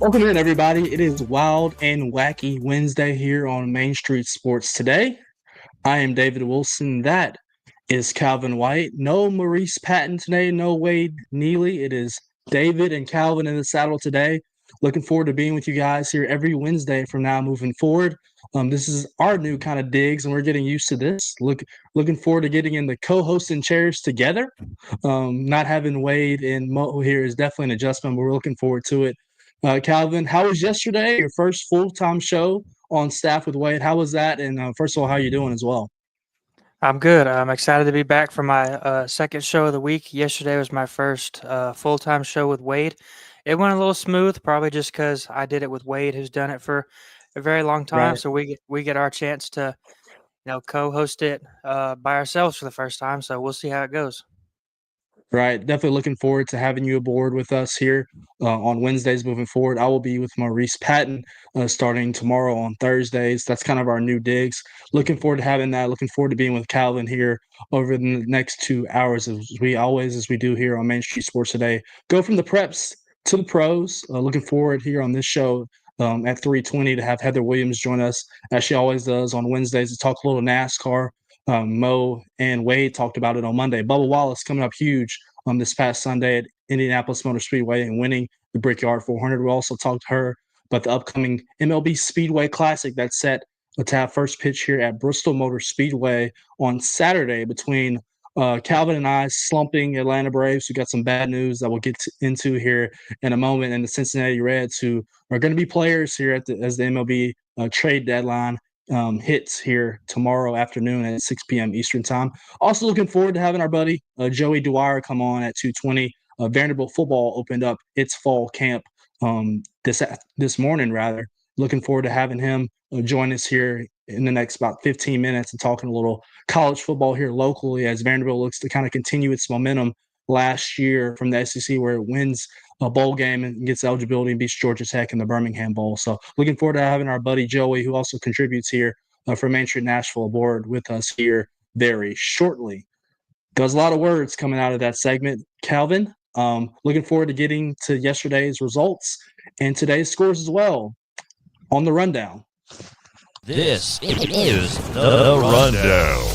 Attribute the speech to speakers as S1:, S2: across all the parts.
S1: Welcome in, everybody. It is Wild and Wacky Wednesday here on Main Street Sports Today. I am David Wilson. That is Calvin White. No Maurice Patton today. No Wade Neely. It is David and Calvin in the saddle today. Looking forward to being with you guys here every Wednesday from now moving forward. This is our new kind of digs, and we're getting used to this. Looking forward to getting in the co-hosting chairs together. Not having Wade and Mo here is definitely an adjustment, but we're looking forward to it. Calvin, how was yesterday? Your first full-time show on staff with Wade. How was that? And first of all, how are you doing as well?
S2: I'm good. I'm excited to be back for my second show of the week. Yesterday was my first full-time show with Wade. It went a little smooth, probably just because I did it with Wade, who's done it for a very long time.
S1: Right.
S2: So we get our chance to, co-host it by ourselves for the first time. So we'll see how it goes.
S1: Right. Definitely looking forward to having you aboard with us here on Wednesdays moving forward. I will be with Maurice Patton starting tomorrow on Thursdays. That's kind of our new digs. Looking forward to having that. Looking forward to being with Calvin here over the next 2 hours as we do here on Main Street Sports Today. Go from the preps to the pros. Looking forward here on this show at 3:20 to have Heather Williams join us as she always does on Wednesdays to talk a little NASCAR. Mo and Wade talked about it on Monday. Bubba Wallace coming up huge this past Sunday at Indianapolis Motor Speedway and winning the Brickyard 400. We also talked to her about the upcoming MLB Speedway Classic that's set to have first pitch here at Bristol Motor Speedway on Saturday between Calvin and I slumping Atlanta Braves. We got some bad news that we'll get into here in a moment, and the Cincinnati Reds, who are going to be players here as the MLB trade deadline hits here tomorrow afternoon at 6 p.m. Eastern time. Also looking forward to having our buddy Joey DWYER come on at 2:20. Vanderbilt football opened up its fall camp this morning, rather. Looking forward to having him join us here in the next about 15 minutes and talking a little college football here locally as Vanderbilt looks to kind of continue its momentum last year from the SEC, where it wins a bowl game and gets eligibility and beats Georgia Tech in the Birmingham Bowl. So looking forward to having our buddy Joey, who also contributes here from Main Street Nashville, aboard with us here very shortly. There's a lot of words coming out of that segment. Calvin, looking forward to getting to yesterday's results and today's scores as well on the rundown.
S3: This is the rundown.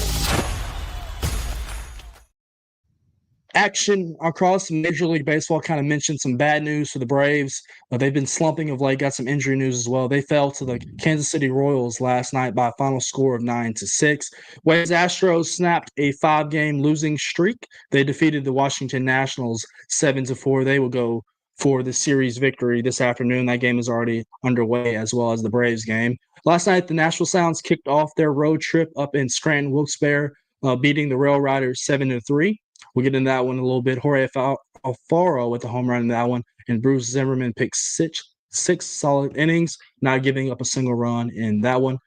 S1: Action across Major League Baseball kind of mentioned some bad news for the Braves. They've been slumping of late, got some injury news as well. They fell to the Kansas City Royals last night by a final score of 9-6. Wade's Astros snapped a 5-game losing streak. They defeated the Washington Nationals 7-4. They will go for the series victory this afternoon. That game is already underway, as well as the Braves game. Last night, the Nashville Sounds kicked off their road trip up in Scranton, Wilkes-Barre, beating the Rail Riders 7-3. We'll get into that one a little bit. Jorge Alfaro with the home run in that one, and Bruce Zimmerman picked six solid innings, not giving up a single run in that one.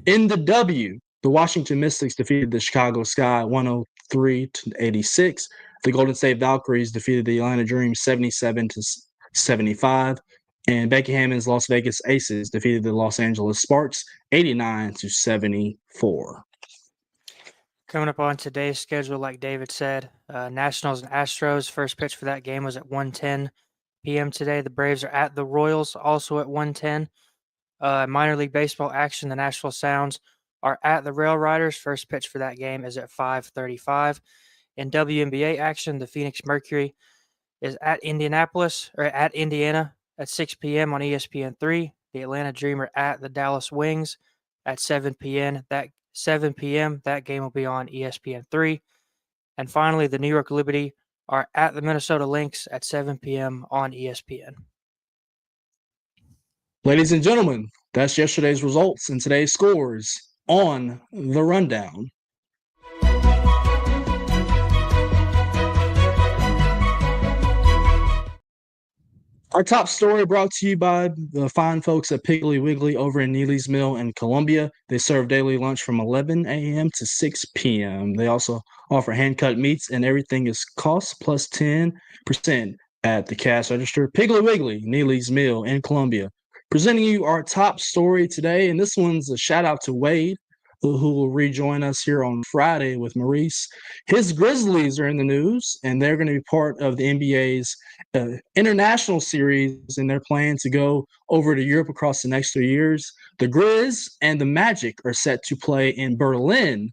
S1: In the W, the Washington Mystics defeated the Chicago Sky 103-86. The Golden State Valkyries defeated the Atlanta Dream 77-75. And Becky Hammond's Las Vegas Aces defeated the Los Angeles Sparks 89-74.
S2: Coming up on today's schedule, like David said, Nationals and Astros. First pitch for that game was at 1:10 p.m. today. The Braves are at the Royals, also at 1:10. Minor League Baseball action, the Nashville Sounds are at the Rail Riders. First pitch for that game is at 5:35. In WNBA action, the Phoenix Mercury is at Indiana at 6 p.m. on ESPN3. The Atlanta Dream are at the Dallas Wings at 7 p.m. That game will be on ESPN3. And finally, the New York Liberty are at the Minnesota Lynx at 7 p.m. on ESPN.
S1: Ladies and gentlemen, that's yesterday's results and today's scores on the rundown. Our top story brought to you by the fine folks at Piggly Wiggly over in Neely's Mill in Columbia. They serve daily lunch from 11 a.m. to 6 p.m. They also offer hand-cut meats, and everything is cost plus 10% at the cash register. Piggly Wiggly, Neely's Mill in Columbia. Presenting you our top story today, and this one's a shout-out to Wade. who will rejoin us here on Friday with Maurice. His Grizzlies are in the news, and they're going to be part of the NBA's international series, and they're planning to go over to Europe across the next 3 years. The Grizz and the Magic are set to play in Berlin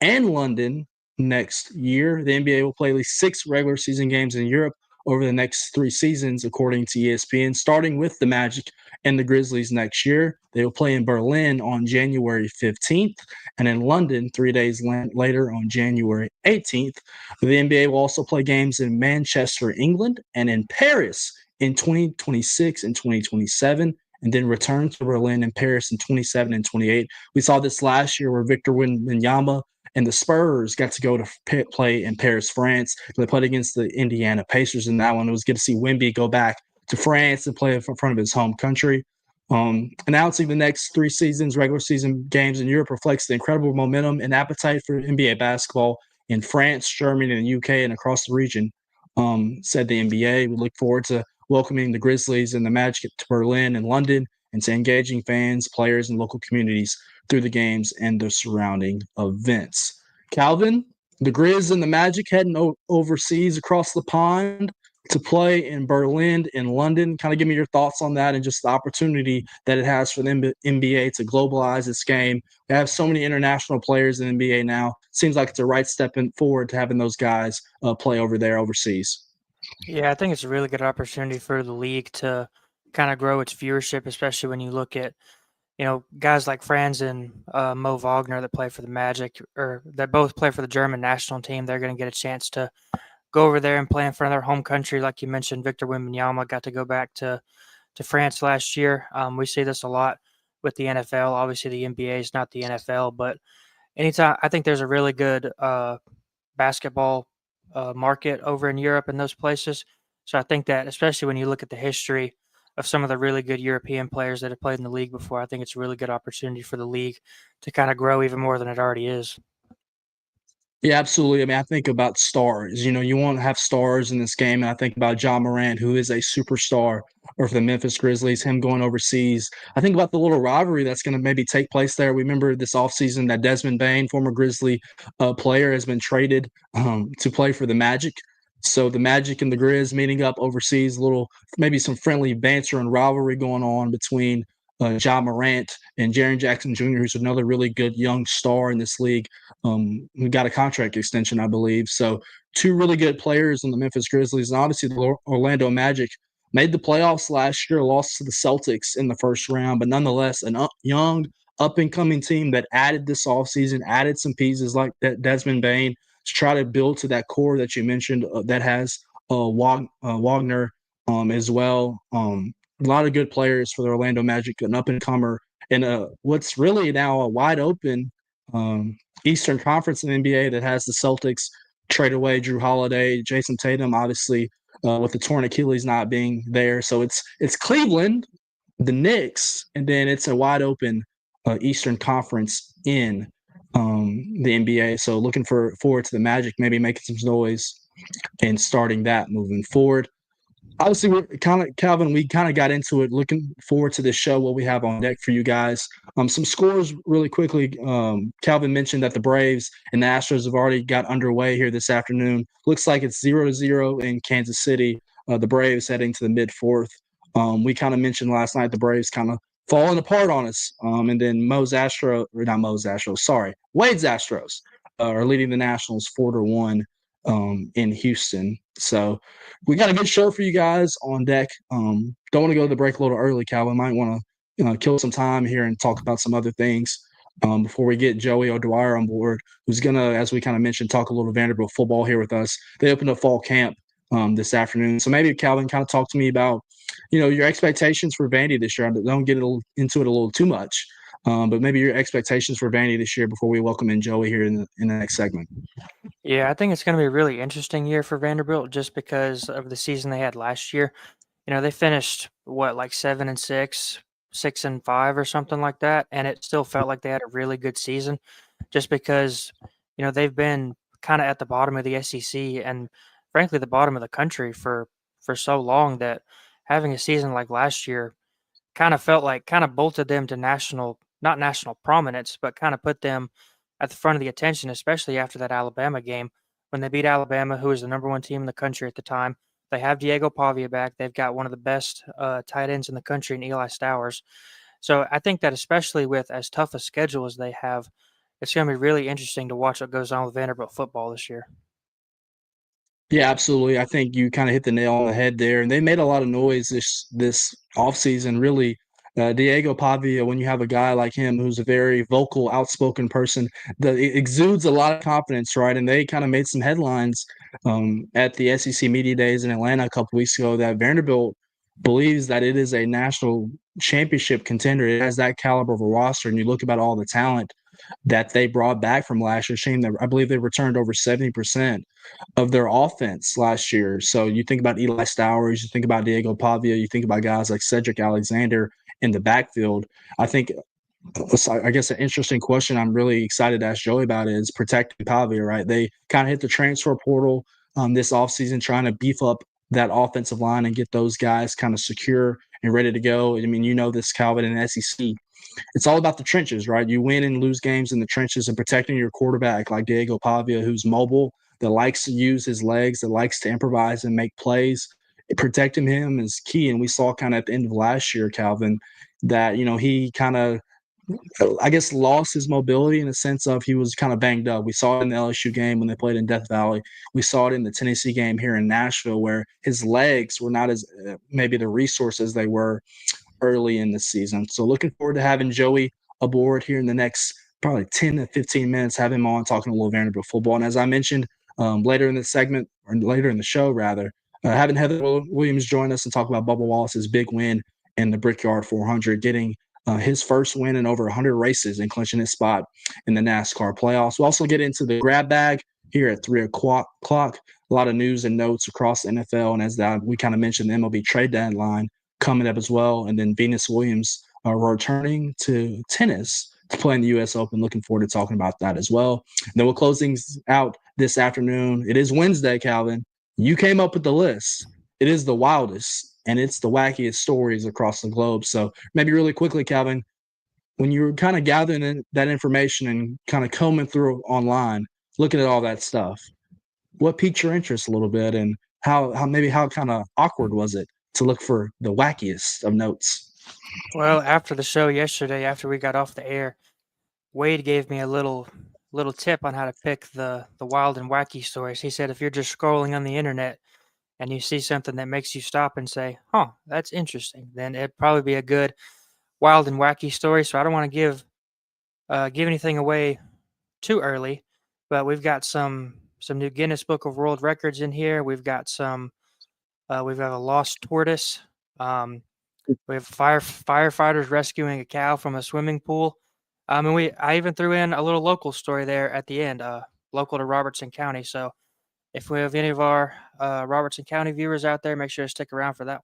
S1: and London next year. The NBA will play at least 6 regular season games in Europe over the next 3 seasons, according to ESPN, starting with the Magic and the Grizzlies next year. They will play in Berlin on January 15th and in London 3 days later on January 18th. The NBA will also play games in Manchester, England, and in Paris in 2026 and 2027, and then return to Berlin and Paris in 27 and 28. We saw this last year where Victor Wembanyama and the Spurs got to go to play in Paris, France. They played against the Indiana Pacers in that one. It was good to see Wemby go back to France and play in front of his home country. Announcing the next 3 seasons, regular season games in Europe reflects the incredible momentum and appetite for NBA basketball in France, Germany, and the UK, and across the region, said the NBA. We look forward to welcoming the Grizzlies and the Magic to Berlin and London and to engaging fans, players, and local communities through the games and the surrounding events. Calvin, the Grizz and the Magic heading overseas across the pond to play in Berlin and London. Kind of give me your thoughts on that and just the opportunity that it has for the NBA to globalize its game. We have so many international players in the NBA now. Seems like it's a right step forward to having those guys play over there overseas.
S2: Yeah, I think it's a really good opportunity for the league to kind of grow its viewership, especially when you look at, guys like Franz and Mo Wagner that play for the Magic, or that both play for the German national team. They're going to get a chance to go over there and play in front of their home country. Like you mentioned, Victor Wembanyama got to go back to France last year. We see this a lot with the NFL. Obviously, the NBA is not the NFL, but anytime I think there's a really good basketball market over in Europe and those places. So I think that, especially when you look at the history of some of the really good European players that have played in the league before, I think it's a really good opportunity for the league to kind of grow even more than it already is.
S1: Yeah, absolutely. I mean, I think about stars. You want to have stars in this game, and I think about Ja Morant, who is a superstar, or for the Memphis Grizzlies, him going overseas. I think about the little rivalry that's going to maybe take place there. We remember this offseason that Desmond Bane, former Grizzly player, has been traded to play for the Magic. So the Magic and the Grizz meeting up overseas, maybe some friendly banter and rivalry going on between Ja Morant and Jaren Jackson Jr., who's another really good young star in this league. Who got a contract extension, I believe. So 2 really good players in the Memphis Grizzlies. And obviously the Orlando Magic made the playoffs last year, lost to the Celtics in the first round, but nonetheless, a young, up-and-coming team that added this offseason, added some pieces like that Desmond Bane to try to build to that core that you mentioned that has Wagner as well. A lot of good players for the Orlando Magic, an up-and-comer, and what's really now a wide open Eastern Conference in the NBA that has the Celtics trade away Drew Holiday, Jason Tatum, obviously with the torn Achilles not being there. So it's Cleveland, the Knicks, and then it's a wide open Eastern Conference in the NBA. So looking forward to the Magic maybe making some noise and starting that moving forward. Obviously, Calvin, we kind of got into it. Looking forward to this show, what we have on deck for you guys. Some scores really quickly. Calvin mentioned that the Braves and the Astros have already got underway here this afternoon. Looks like it's 0-0 in Kansas City. The Braves heading to the mid-4th. We kind of mentioned last night the Braves kind of falling apart on us. And then Wade's Astros are leading the Nationals 4-1 in Houston. So we got a good show for you guys on deck. Don't want to go to the break a little early, Calvin. Might want to kill some time here and talk about some other things before we get Joey or DWYER on board, who's going to, as we kind of mentioned, talk a little Vanderbilt football here with us. They opened a fall camp this afternoon. So maybe, Calvin, kind of talk to me about, your expectations for Vandy this year. Don't get into it a little too much, but maybe your expectations for Vandy this year before we welcome in Joey here in the next segment.
S2: Yeah, I think it's going to be a really interesting year for Vanderbilt just because of the season they had last year. They finished like 7-6, 6-5 or something like that, and it still felt like they had a really good season just because, they've been kind of at the bottom of the SEC and frankly the bottom of the country for so long that having a season like last year kind of bolted them to national not national prominence, but kind of put them at the front of the attention, especially after that Alabama game when they beat Alabama, who was the number one team in the country at the time. They have Diego Pavia back. They've got one of the best tight ends in the country in Eli Stowers. So I think that especially with as tough a schedule as they have, it's going to be really interesting to watch what goes on with Vanderbilt football this year.
S1: Yeah, absolutely. I think you kind of hit the nail on the head there. And they made a lot of noise this offseason, really. Diego Pavia, when you have a guy like him who's a very vocal, outspoken person, it exudes a lot of confidence, right? And they kind of made some headlines at the SEC Media Days in Atlanta a couple weeks ago that Vanderbilt believes that it is a national championship contender. It has that caliber of a roster. And you look about all the talent that they brought back from last year. Shame that I believe they returned over 70% of their offense last year. So you think about Eli Stowers, you think about Diego Pavia, you think about guys like Cedric Alexander in the backfield. I guess an interesting question I'm really excited to ask Joey about is protecting Pavia, right? They kind of hit the transfer portal this offseason trying to beef up that offensive line and get those guys kind of secure and ready to go. I mean, you know this, Calvin, in SEC. It's all about the trenches, right? You win and lose games in the trenches and protecting your quarterback like Diego Pavia, who's mobile, that likes to use his legs, that likes to improvise and make plays. Protecting him is key. And we saw kind of at the end of last year, Calvin, that, he kind of, I guess, lost his mobility in the sense of he was kind of banged up. We saw it in the LSU game when they played in Death Valley. We saw it in the Tennessee game here in Nashville where his legs were not as maybe the resources they were early in the season. So looking forward to having Joey aboard here in the next probably 10 to 15 minutes, have him on talking a little Vanderbilt football. And as I mentioned later in the segment, or later in the show rather, having Heather Williams join us and talk about Bubba Wallace's big win in the Brickyard 400, getting his first win in over 100 races and clinching his spot in the NASCAR playoffs. We'll also get into the grab bag here at 3 o'clock. A lot of news and notes across the NFL. And as we kind of mentioned, the MLB trade deadline coming up as well. And then Venus Williams returning to tennis to play in the U.S. Open. Looking forward to talking about that as well. And then we'll close things out this afternoon. It is Wednesday, Calvin. You came up with the list. It is the wildest and it's the wackiest stories across the globe. So maybe really quickly, Calvin, when you were kind of gathering that information and kind of combing through online, looking at all that stuff, what piqued your interest a little bit, and how kind of awkward was it to look for the wackiest of notes?
S2: Well, after the show yesterday, after we got off the air, Wade gave me a little tip on how to pick the wild and wacky stories. He said if you're just scrolling on the internet and you see something that makes you stop and say, "Huh, that's interesting," then it'd probably be a good wild and wacky story. So I don't want to give anything away too early, but we've got some new Guinness Book of World Records in here. We've got we've got a lost tortoise. We have firefighters rescuing a cow from a swimming pool. And I even threw in a little local story there at the end, local to Robertson County. So if we have any of our Robertson County viewers out there, make sure to stick around for that one.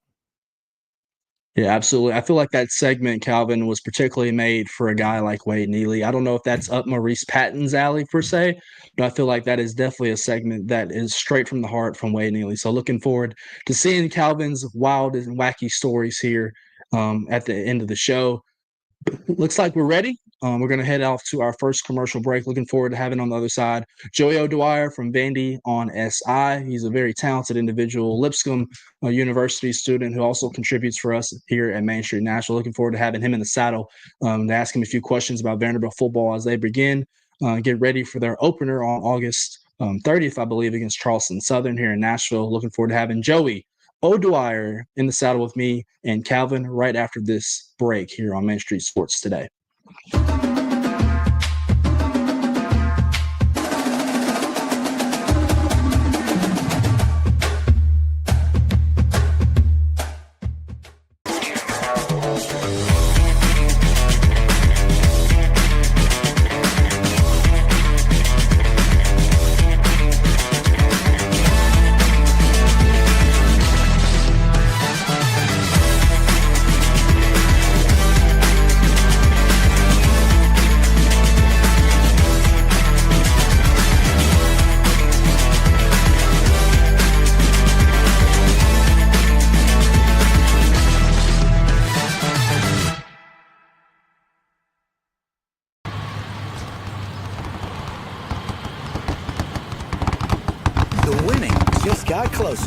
S1: Yeah, absolutely. I feel like that segment, Calvin, was particularly made for a guy like Wade Neely. I don't know if that's up Maurice Patton's alley per se, but I feel like that is definitely a segment that is straight from the heart from Wade Neely. So looking forward to seeing Calvin's wild and wacky stories here at the end of the show. Looks like we're ready. We're going to head off to our first commercial break. Looking forward to having on the other side Joey DWYER from Vandy on SI. He's a very talented individual, Lipscomb University student who also contributes for us here at Main Street Nashville. Looking forward to having him in the saddle to ask him a few questions about Vanderbilt football as they begin. Get ready for their opener on August 30th, I believe, against Charleston Southern here in Nashville. Looking forward to having Joey DWYER in the saddle with me and Calvin right after this break here on Main Street Sports Today.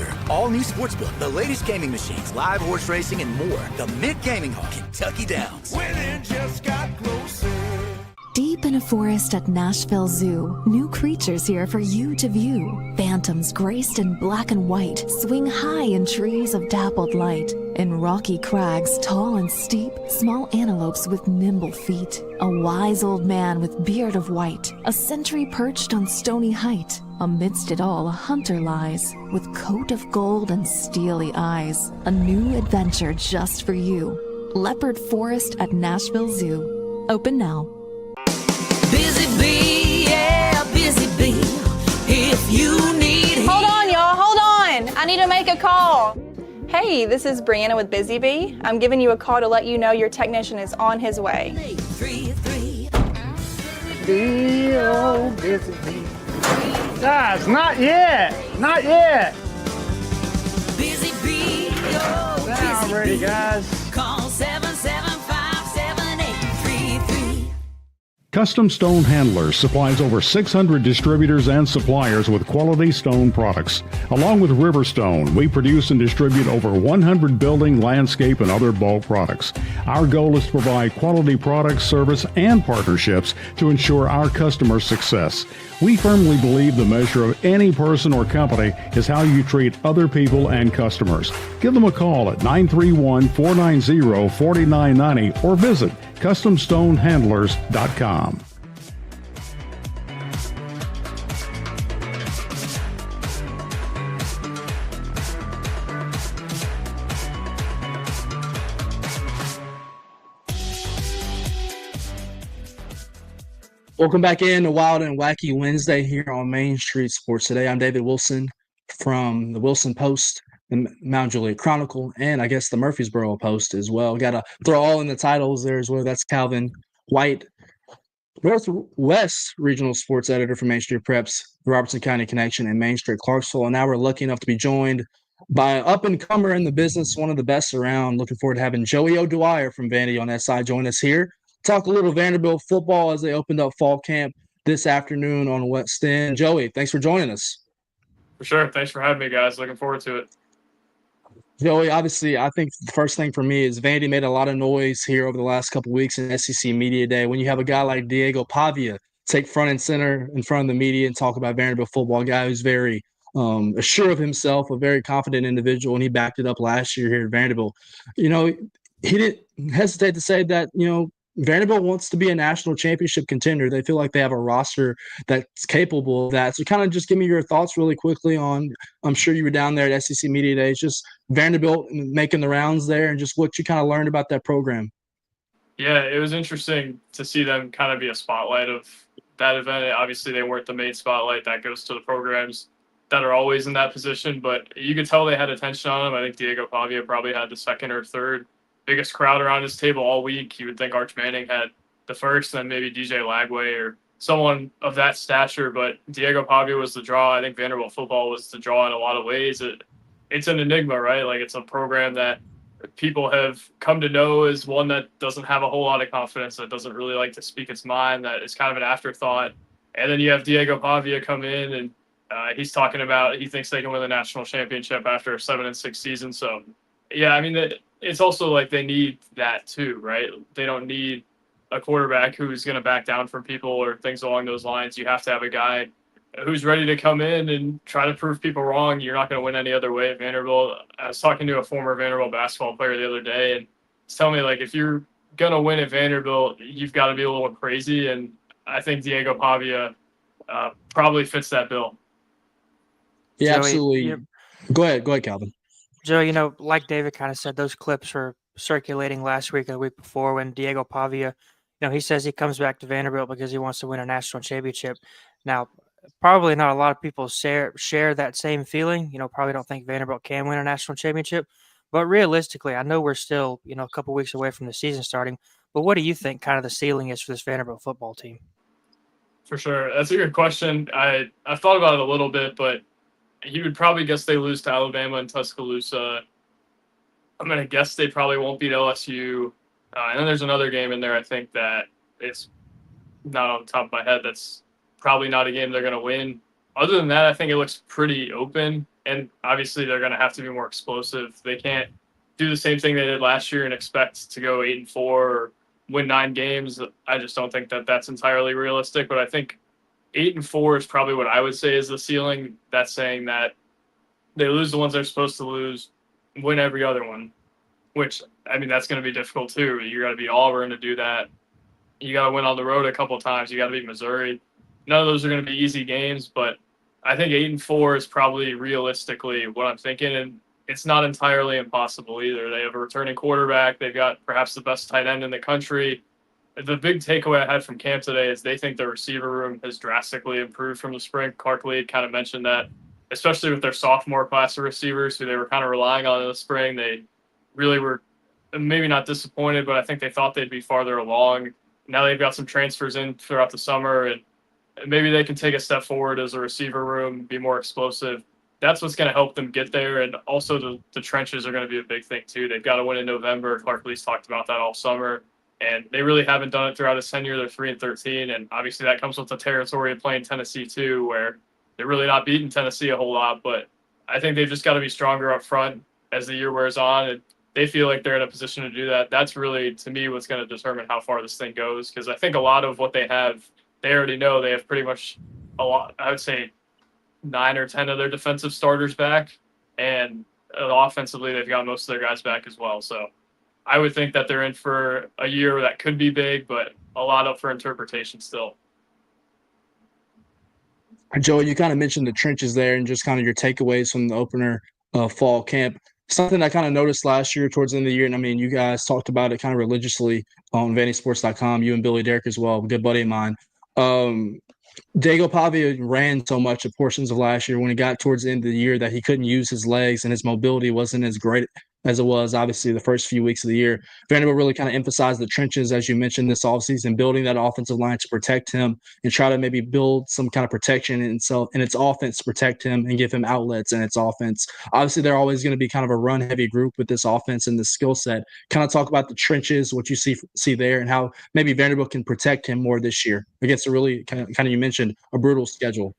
S4: Adventure, all new sportsbook, the latest gaming machines, live horse racing, and more. The Mid Gaming Hall, Kentucky Downs.
S5: When it just got closer.
S6: Deep in a forest at Nashville Zoo, new creatures here for you to view. Phantoms graced in black and white swing high in trees of dappled light. In rocky crags, tall and steep, small antelopes with nimble feet. A wise old man with beard of white, a sentry perched on stony height. Amidst it all, a hunter lies, with coat of gold and steely eyes. A new adventure just for you. Leopard Forest at Nashville Zoo. Open now.
S7: Busy bee, yeah, busy bee. If you need
S8: Hold on, y'all, hold on. I need to make a call. Hey, this is Brianna with Busy Bee. I'm giving you a call to let you know your technician is on his way.
S7: 833.
S9: Busy bee. Guys, not yet. Not yet.
S7: Busy bee, oh,
S9: Not
S7: busy
S9: ready,
S7: bee.
S9: guys.
S7: Call 775-7833.
S10: Custom Stone Handlers supplies over 600 distributors and suppliers with quality stone products. Along with Riverstone, we produce and distribute over 100 building, landscape, and other bulk products. Our goal is to provide quality products, service, and partnerships to ensure our customers' success. We firmly believe the measure of any person or company is how you treat other people and customers. Give them a call at 931-490-4990 or visit CustomStoneHandlers.com.
S1: Welcome back in to Wild and Wacky Wednesday here on Main Street Sports Today. I'm David Wilson from the Wilson Post, the Mount Juliet Chronicle, and I guess the Murfreesboro Post as well. Got to throw all in the titles there as well. That's Calvin White, Northwest Regional Sports Editor for Main Street Preps, the Robertson County Connection, and Main Street Clarksville. And now we're lucky enough to be joined by an up-and-comer in the business, one of the best around. Looking forward to having Joey DWYER from Vandy on that side join us here. Talk a little Vanderbilt football as they opened up fall camp this afternoon on West End. Joey, thanks for joining us.
S11: For sure. Thanks for having me, guys. Looking forward to it.
S1: Joey, obviously, I think the first thing for me is Vandy made a lot of noise here over the last couple of weeks in SEC Media Day. When you have a guy like Diego Pavia take front and center in front of the media and talk about Vanderbilt football, a guy who's very assured of himself, a very confident individual, and he backed it up last year here at Vanderbilt. You know, he didn't hesitate to say that, you know, Vanderbilt wants to be a national championship contender. They feel like they have a roster that's capable of that. So kind of just give me your thoughts really quickly on, I'm sure you were down there at SEC Media Days, just Vanderbilt making the rounds there and just what you kind of learned about that program.
S11: Yeah, it was interesting to see them kind of be a spotlight of that event. Obviously, they weren't the main spotlight. That goes to the programs that are always in that position. But you could tell they had attention on them. I think Diego Pavia probably had the second or third biggest crowd around his table all week. You would think Arch Manning had the first, and then maybe DJ Lagway or someone of that stature. But Diego Pavia was the draw. I think Vanderbilt football was the draw in a lot of ways. It's an enigma, right? Like, it's a program that people have come to know as one that doesn't have a whole lot of confidence, that doesn't really like to speak its mind, that is kind of an afterthought. And then you have Diego Pavia come in, and he's talking about he thinks they can win the national championship after a 7-6 season. So, yeah, I mean, it's also like they need that too, right? They don't need a quarterback who's going to back down from people or things along those lines. You have to have a guy who's ready to come in and try to prove people wrong. You're not going to win any other way at Vanderbilt. I was talking to a former Vanderbilt basketball player the other day, and he's telling me, like, if you're going to win at Vanderbilt, you've got to be a little crazy. And I think Diego Pavia probably fits that bill.
S1: Yeah,
S2: Joey,
S1: absolutely. Go ahead, Calvin.
S2: Joe, you know, like David kind of said, those clips were circulating last week and the week before when Diego Pavia, you know, he says he comes back to Vanderbilt because he wants to win a national championship. Now, probably not a lot of people share that same feeling. You know, probably don't think Vanderbilt can win a national championship. But realistically, I know we're still, you know, a couple weeks away from the season starting. But what do you think kind of the ceiling is for this Vanderbilt football team?
S11: For sure. That's a good question. I've thought about it a little bit, but he would probably guess they lose to Alabama and Tuscaloosa. I'm going to guess they probably won't beat LSU. And then there's another game in there, I think, that it's not on the top of my head. That's probably not a game they're going to win. Other than that, I think it looks pretty open. and obviously they're going to have to be more explosive. They can't do the same thing they did last year and expect to go 8-4 or win 9 games. I just don't think that that's entirely realistic. But I think 8-4 is probably what I would say is the ceiling. That's saying that they lose the ones they're supposed to lose, win every other one, which, I mean, that's going to be difficult too. You got to be Auburn to do that. You got to win on the road a couple of times. You got to beat Missouri. None of those are going to be easy games, but I think 8-4 is probably realistically what I'm thinking, and it's not entirely impossible either. They have a returning quarterback. They've got perhaps the best tight end in the country. The big takeaway I had from camp today is they think the receiver room has drastically improved from the spring. Clark Lee kind of mentioned that, especially with their sophomore class of receivers who they were kind of relying on in the spring. They really were maybe not disappointed, but I think they thought they'd be farther along. Now they've got some transfers in throughout the summer, and maybe they can take a step forward as a receiver room, be more explosive. That's what's going to help them get there. And also the trenches are going to be a big thing too. They've got to win in November. Clark Lee's talked about that all summer, and they really haven't done it throughout his tenure. They're 3-13. And obviously that comes with the territory of playing Tennessee too, where they're really not beating Tennessee a whole lot, but I think they've just got to be stronger up front as the year wears on. And they feel like they're in a position to do that. That's really, to me, what's going to determine how far this thing goes. Because I think a lot of what they have, they already know. They have pretty much a lot, I would say 9 or 10 of their defensive starters back. And offensively, they've got most of their guys back as well. So I would think that they're in for a year that could be big, but a lot up for interpretation still.
S1: Joe, you kind of mentioned the trenches there and just kind of your takeaways from the opener fall camp. Something I kind of noticed last year towards the end of the year, and I mean, you guys talked about it kind of religiously on VandySports.com, you and Billy Derrick as well, a good buddy of mine. Diego Pavia ran so much at portions of last year when he got towards the end of the year that he couldn't use his legs and his mobility wasn't as great as it was obviously the first few weeks of the year. Vanderbilt really kind of emphasized the trenches, as you mentioned, this offseason, building that offensive line to protect him and try to maybe build some kind of protection in itself in its offense to protect him and give him outlets in its offense. Obviously, they're always going to be kind of a run-heavy group with this offense and this skill set. Kind of talk about the trenches, what you see there, and how maybe Vanderbilt can protect him more this year against a really kind of you mentioned a brutal schedule.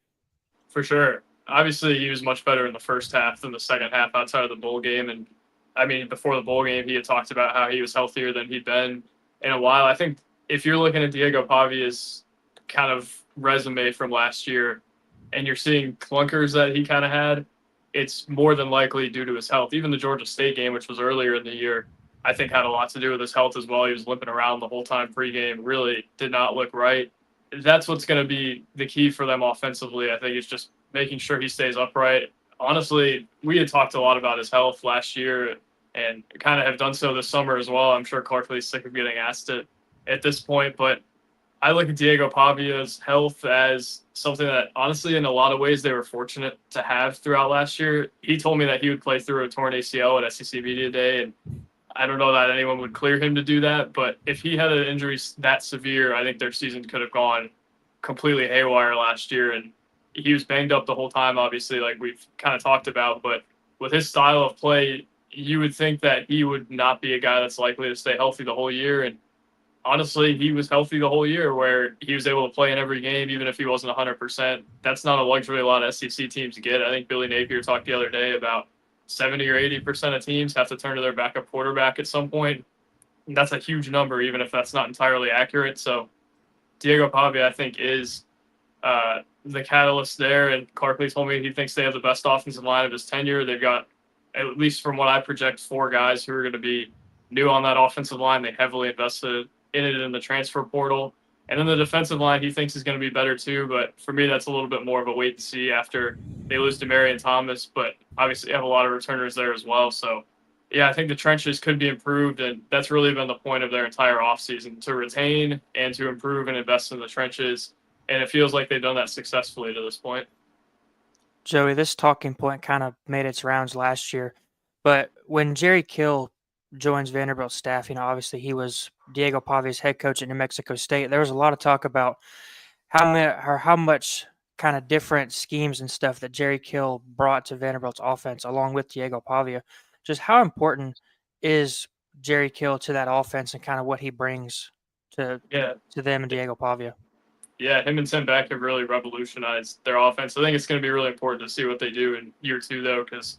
S11: For sure. Obviously, he was much better in the first half than the second half outside of the bowl game. And I mean, before the bowl game, he had talked about how he was healthier than he'd been in a while. I think if you're looking at Diego Pavia's kind of resume from last year and you're seeing clunkers that he kind of had, it's more than likely due to his health. Even the Georgia State game, which was earlier in the year, I think had a lot to do with his health as well. He was limping around the whole time pregame, really did not look right. That's what's going to be the key for them offensively. I think it's just making sure he stays upright. Honestly, we had talked a lot about his health last year and kind of have done so this summer as well. I'm sure Clark Lee's sick of getting asked it at this point, but I look at Diego Pavia's health as something that, honestly, in a lot of ways, they were fortunate to have throughout last year. He told me that he would play through a torn ACL at SEC Media Day, and I don't know that anyone would clear him to do that, but if he had an injury that severe, I think their season could have gone completely haywire last year. And he was banged up the whole time, obviously, like we've kind of talked about. But with his style of play, you would think that he would not be a guy that's likely to stay healthy the whole year. And honestly, he was healthy the whole year where he was able to play in every game, even if he wasn't 100%. That's not a luxury a lot of SEC teams get. I think Billy Napier talked the other day about 70 or 80% of teams have to turn to their backup quarterback at some point. And that's a huge number, even if that's not entirely accurate. So Diego Pavia, I think, is the catalyst there. And Clark Lee told me he thinks they have the best offensive line of his tenure. They've got, at least from what I project, 4 guys who are going to be new on that offensive line. They heavily invested in it in the transfer portal. And then the defensive line he thinks is going to be better too. But for me, that's a little bit more of a wait and see after they lose to Marion Thomas. But obviously have a lot of returners there as well. So, yeah, I think the trenches could be improved. And that's really been the point of their entire offseason, to retain and to improve and invest in the trenches. And it feels like they've done that successfully to this point.
S2: Joey, this talking point kind of made its rounds last year. But when Jerry Kill joins Vanderbilt's staff, obviously he was Diego Pavia's head coach at New Mexico State. There was a lot of talk about how much kind of different schemes and stuff that Jerry Kill brought to Vanderbilt's offense along with Diego Pavia. Just how important is Jerry Kill to that offense and kind of what he brings to them and Diego Pavia?
S11: Yeah, him and Tim Beck have really revolutionized their offense. I think it's going to be really important to see what they do in year 2, though, because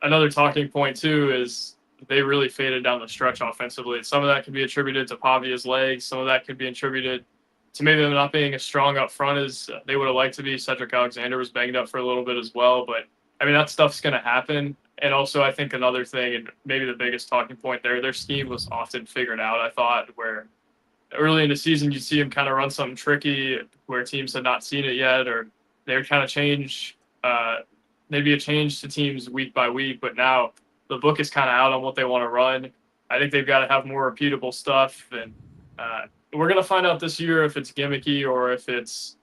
S11: another talking point, too, is they really faded down the stretch offensively. Some of that could be attributed to Pavia's legs. Some of that could be attributed to maybe them not being as strong up front as they would have liked to be. Cedric Alexander was banged up for a little bit as well. But, I mean, that stuff's going to happen. And also, I think another thing, and maybe the biggest talking point there, their scheme was often figured out, I thought, where early in the season you'd see them kind of run something tricky where teams had not seen it yet, or they would kind of change, maybe a change to teams week by week. But now the book is kind of out on what they want to run. I think they've got to have more repeatable stuff. And we're going to find out this year if it's gimmicky or if it's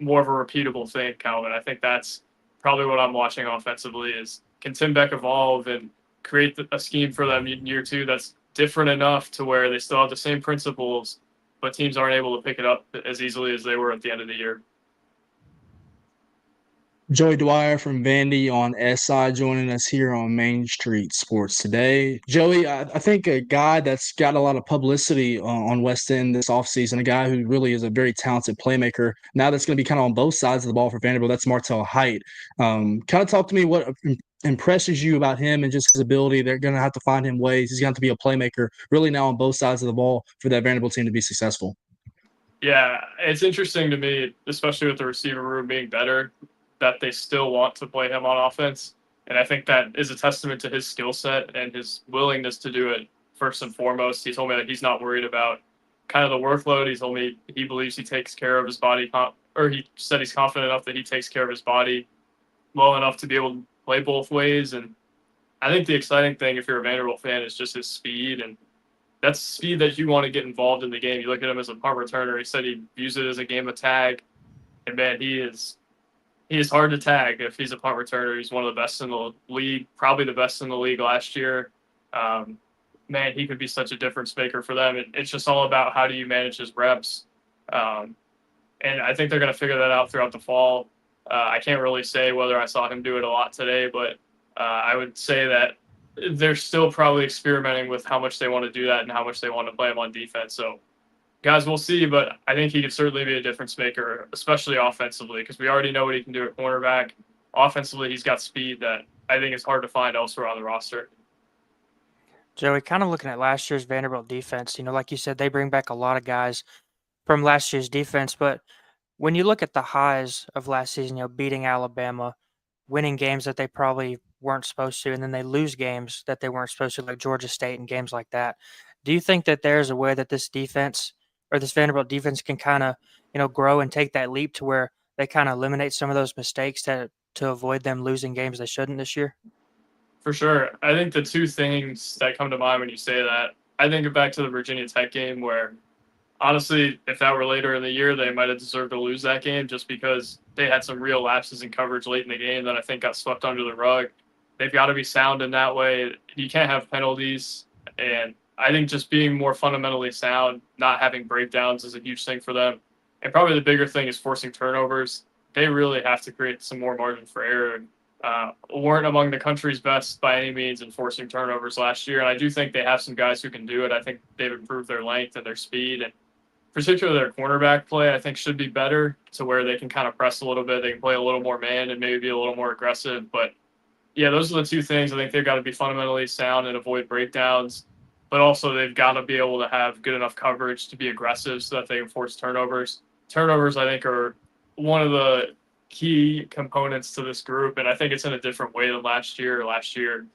S11: more of a repeatable thing, Calvin. I think that's probably what I'm watching offensively is, can Tim Beck evolve and create a scheme for them in year 2 that's different enough to where they still have the same principles, but teams aren't able to pick it up as easily as they were at the end of the year.
S1: Joey Dwyer from Vandy on SI joining us here on Main Street Sports today. Joey, I think a guy that's got a lot of publicity on West End this offseason, a guy who really is a very talented playmaker, now that's going to be kind of on both sides of the ball for Vanderbilt, that's Martell Height. Kind of talk to me what impresses you about him and just his ability. They're going to have to find him ways. He's going to have to be a playmaker really now on both sides of the ball for that Vanderbilt team to be successful.
S11: Yeah, it's interesting to me, especially with the receiver room being better, that they still want to play him on offense. And I think that is a testament to his skill set and his willingness to do it first and foremost. He told me that he's not worried about kind of the workload. He told me he believes he takes care of his body, or he said he's confident enough that he takes care of his body well enough to be able to play both ways. And I think the exciting thing, if you're a Vanderbilt fan, is just his speed. And that's speed that you want to get involved in the game. You look at him as a punt returner. He said he views it as a game of tag. And, man, he is hard to tag if he's a punt returner. He's one of the best in the league, probably the best in the league last year. Man, he could be such a difference maker for them. It's just all about how do you manage his reps. And I think they're going to figure that out throughout the fall. I can't really say whether I saw him do it a lot today, but I would say that they're still probably experimenting with how much they want to do that and how much they want to play him on defense. So, guys, we'll see, but I think he could certainly be a difference maker, especially offensively, because we already know what he can do at cornerback. Offensively, he's got speed that I think is hard to find elsewhere on the roster.
S2: Joey, kind of looking at last year's Vanderbilt defense, like you said, they bring back a lot of guys from last year's defense, but when you look at the highs of last season, beating Alabama, winning games that they probably weren't supposed to, and then they lose games that they weren't supposed to, like Georgia State and games like that. Do you think that there's a way that this defense or this Vanderbilt defense can kind of, grow and take that leap to where they kind of eliminate some of those mistakes to avoid them losing games they shouldn't this year?
S11: For sure. I think the two things that come to mind when you say that, I think back to the Virginia Tech game where, honestly, if that were later in the year, they might have deserved to lose that game just because they had some real lapses in coverage late in the game that I think got swept under the rug. They've got to be sound in that way. You can't have penalties. And I think just being more fundamentally sound, not having breakdowns is a huge thing for them. And probably the bigger thing is forcing turnovers. They really have to create some more margin for error. Weren't among the country's best by any means in forcing turnovers last year. And I do think they have some guys who can do it. I think they've improved their length and their speed. And particularly their cornerback play, I think, should be better to where they can kind of press a little bit. They can play a little more man and maybe be a little more aggressive. But, yeah, those are the two things. I think they've got to be fundamentally sound and avoid breakdowns. But also they've got to be able to have good enough coverage to be aggressive so that they can force turnovers. Turnovers, I think, are one of the key components to this group, and I think it's in a different way than last year. Last year,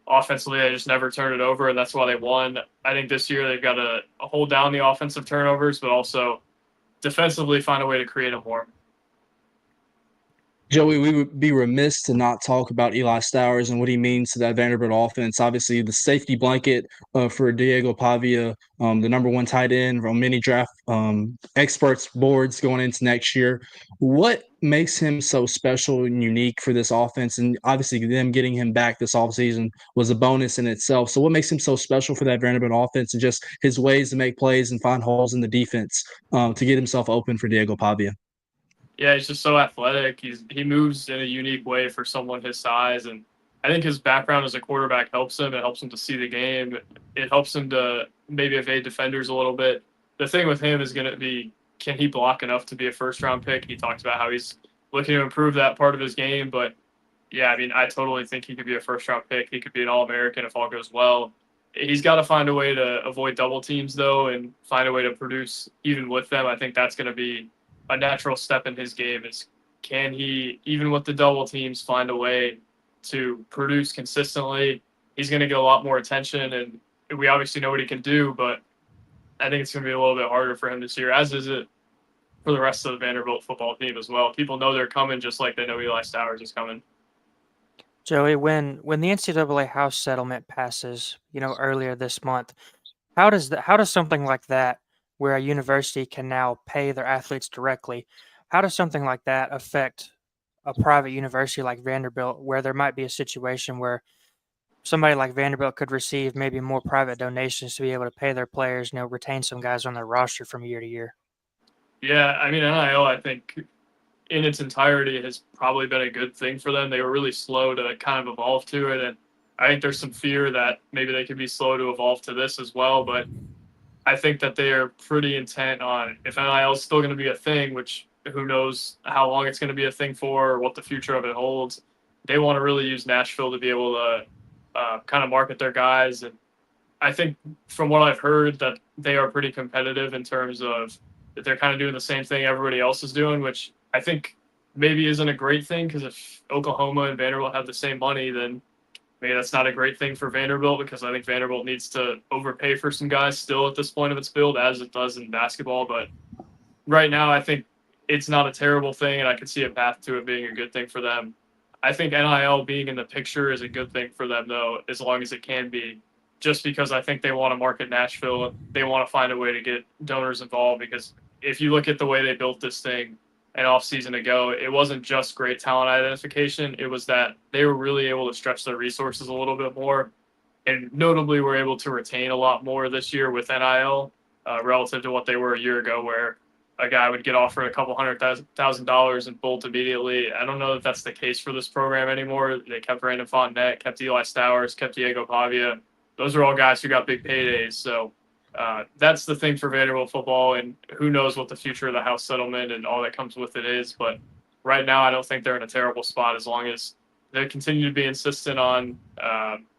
S11: offensively, they just never turned it over, and that's why they won. I think this year they've got to hold down the offensive turnovers, but also defensively find a way to create them more.
S1: Joey, we would be remiss to not talk about Eli Stowers and what he means to that Vanderbilt offense. Obviously, the safety blanket for Diego Pavia, the number one tight end on many draft experts boards going into next year. What makes him so special and unique for this offense? And obviously, them getting him back this offseason was a bonus in itself. So what makes him so special for that Vanderbilt offense and just his ways to make plays and find holes in the defense to get himself open for Diego Pavia?
S11: Yeah, he's just so athletic. He moves in a unique way for someone his size, and I think his background as a quarterback helps him. It helps him to see the game. It helps him to maybe evade defenders a little bit. The thing with him is going to be can he block enough to be a first-round pick? He talks about how he's looking to improve that part of his game, but yeah, I mean, I totally think he could be a first-round pick. He could be an All-American if all goes well. He's got to find a way to avoid double teams, though, and find a way to produce even with them. I think that's going to be a natural step in his game is can he, even with the double teams, find a way to produce consistently? He's going to get a lot more attention, and we obviously know what he can do, but I think it's going to be a little bit harder for him this year, as is it for the rest of the Vanderbilt football team as well. People know they're coming just like they know Eli Stowers is coming.
S2: Joey, when the NCAA House settlement passes, earlier this month, how does something like that, where a university can now pay their athletes directly, how does something like that affect a private university like Vanderbilt, where there might be a situation where somebody like Vanderbilt could receive maybe more private donations to be able to pay their players, retain some guys on their roster from year to year?
S11: Yeah, I mean, NIL, I think in its entirety has probably been a good thing for them. They were really slow to kind of evolve to it, and I think there's some fear that maybe they could be slow to evolve to this as well, but I think that they are pretty intent on if NIL is still going to be a thing, which who knows how long it's going to be a thing for or what the future of it holds. They want to really use Nashville to be able to kind of market their guys. And I think from what I've heard that they are pretty competitive in terms of that they're kind of doing the same thing everybody else is doing, which I think maybe isn't a great thing because if Oklahoma and Vanderbilt have the same money, then maybe that's not a great thing for Vanderbilt because I think Vanderbilt needs to overpay for some guys still at this point of its build as it does in basketball. But right now, I think it's not a terrible thing, and I can see a path to it being a good thing for them. I think NIL being in the picture is a good thing for them, though, as long as it can be, just because I think they want to market Nashville. They want to find a way to get donors involved because if you look at the way they built this thing an off-season ago, it wasn't just great talent identification. It was that they were really able to stretch their resources a little bit more, and notably were able to retain a lot more this year with NIL relative to what they were a year ago, where a guy would get offered a couple $100,000 and bolt immediately. I don't know that that's the case for this program anymore. They kept Brandon Fontenette, kept Eli Stowers, kept Diego Pavia. Those are all guys who got big paydays. So that's the thing for Vanderbilt football, and who knows what the future of the House settlement and all that comes with it is. But right now, I don't think they're in a terrible spot as long as they continue to be insistent on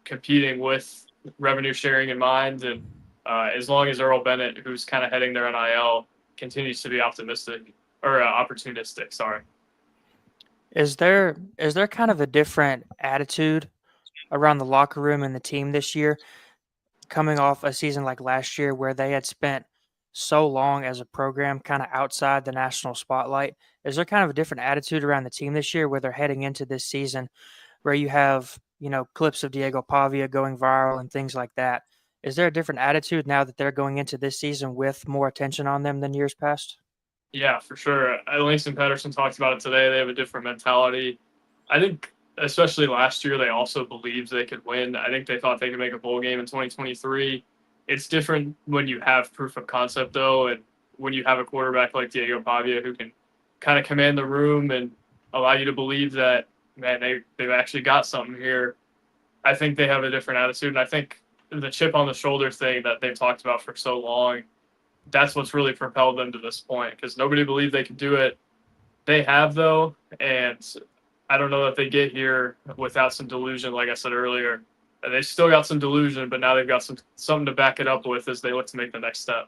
S11: competing with revenue sharing in mind. And as long as Earl Bennett, who's kind of heading their NIL, continues to be optimistic or opportunistic. Sorry.
S2: Is there kind of a different attitude around the locker room and the team this year, coming off a season like last year where they had spent so long as a program kind of outside the national spotlight? Is there kind of a different attitude around the team this year where they're heading into this season where you have, clips of Diego Pavia going viral and things like that? Is there a different attitude now that they're going into this season with more attention on them than years past?
S11: Yeah, for sure. Langston Patterson talked about it today. They have a different mentality. I think, especially last year, they also believed they could win. I think they thought they could make a bowl game in 2023. It's different when you have proof of concept, though, and when you have a quarterback like Diego Pavia who can kind of command the room and allow you to believe that, man, they've actually got something here. I think they have a different attitude, and I think the chip on the shoulder thing that they've talked about for so long, that's what's really propelled them to this point because nobody believed they could do it. They have, though, and I don't know that they get here without some delusion, like I said earlier. They still got some delusion, but now they've got something to back it up with as they look to make the next step.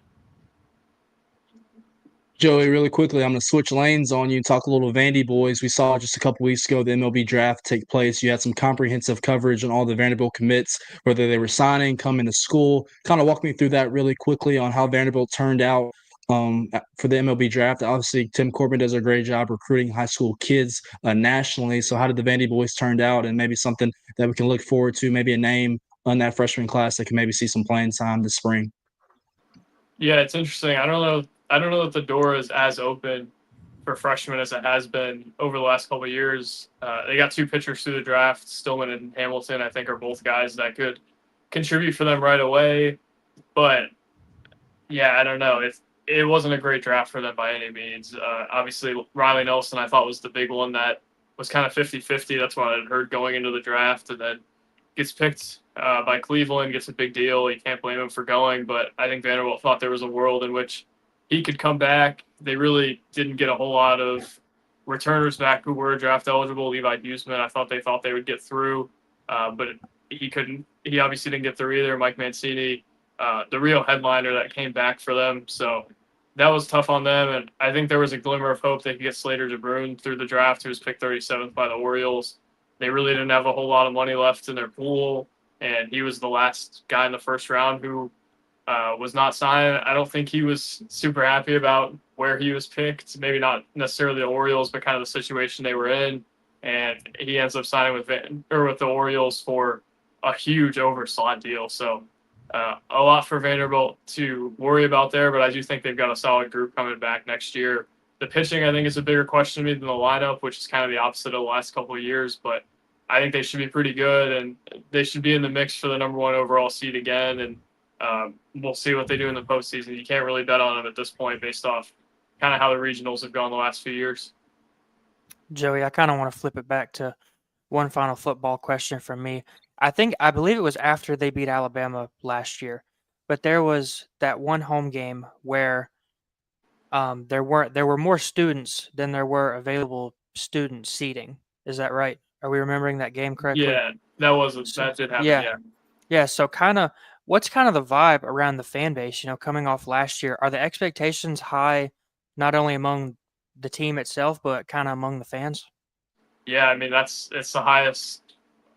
S1: Joey, really quickly, I'm going to switch lanes on you and talk a little Vandy boys. We saw just a couple weeks ago the MLB draft take place. You had some comprehensive coverage on all the Vanderbilt commits, whether they were signing, coming to school. Kind of walk me through that really quickly on how Vanderbilt turned out for the MLB draft. Obviously, Tim Corbin does a great job recruiting high school kids nationally. So how did the Vandy boys turn out, and maybe something that we can look forward to, maybe a name on that freshman class that can maybe see some playing time this spring?
S11: Yeah, it's interesting. I don't know that the door is as open for freshmen as it has been over the last couple of years. They got two pitchers through the draft. Stillman and Hamilton, I think, are both guys that could contribute for them right away. But, yeah, I don't know. It wasn't a great draft for them by any means. Obviously, Riley Nelson, I thought, was the big one that was kind of 50-50. That's what I had heard going into the draft. And then gets picked by Cleveland, gets a big deal. You can't blame him for going. But I think Vanderbilt thought there was a world in which he could come back. They really didn't get a whole lot of returners back who were draft eligible. Levi Huseman, I thought they would get through, but he couldn't. He obviously didn't get through either. Mike Mancini, the real headliner that came back for them. So that was tough on them. And I think there was a glimmer of hope they could get Slater DeBrune through the draft, who was picked 37th by the Orioles. They really didn't have a whole lot of money left in their pool, and he was the last guy in the first round who was not signed. I don't think he was super happy about where he was picked. Maybe not necessarily the Orioles, but kind of the situation they were in. And he ends up signing with the Orioles for a huge overslot deal. So a lot for Vanderbilt to worry about there, but I do think they've got a solid group coming back next year. The pitching, I think, is a bigger question to me than the lineup, which is kind of the opposite of the last couple of years, but I think they should be pretty good, and they should be in the mix for the number 1 overall seed again, and we'll see what they do in the postseason. You can't really bet on them at this point based off kind of how the regionals have gone the last few years.
S2: Joey, I kind of want to flip it back to one final football question from me. I believe it was after they beat Alabama last year, but there was that one home game where there were more students than there were available student seating. Is that right? Are we remembering that game correctly?
S11: Yeah, that did happen. Yeah.
S2: Yeah. So what's kind of the vibe around the fan base, coming off last year? Are the expectations high, not only among the team itself, but kind of among the fans?
S11: Yeah, I mean, it's the highest,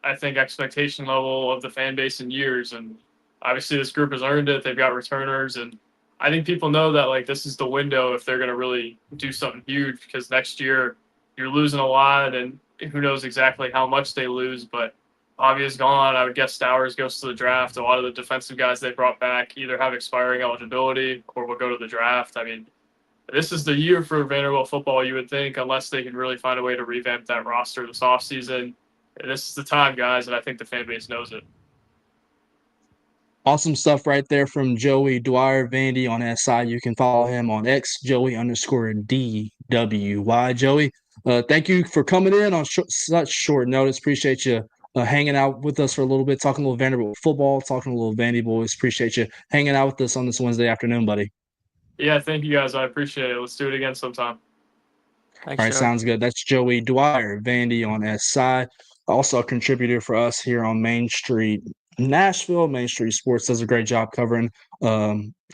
S11: I think, expectation level of the fan base in years. And obviously this group has earned it. They've got returners. And I think people know that, like, this is the window if they're going to really do something huge, because next year you're losing a lot, and who knows exactly how much they lose. But Avia's gone. I would guess Stowers goes to the draft. A lot of the defensive guys they brought back either have expiring eligibility or will go to the draft. I mean, this is the year for Vanderbilt football, you would think, unless they can really find a way to revamp that roster this offseason. This is the time, guys, and I think the fan base knows it.
S1: Awesome stuff right there from Joey Dwyer Vandy on SI. You can follow him on X, Joey_DWY. Joey, thank you for coming in on such short notice. Appreciate you hanging out with us for a little bit, talking a little Vanderbilt football, talking a little Vandy boys. Appreciate you hanging out with us on this Wednesday afternoon, buddy.
S11: Yeah, thank you, guys. I appreciate it. Let's do it again sometime.
S2: Thanks,
S1: all right,
S2: Joey.
S1: sounds good. That's Joey Dwyer Vandy on SI. Also a contributor for us here on Main Street Nashville. Main Street Sports does a great job covering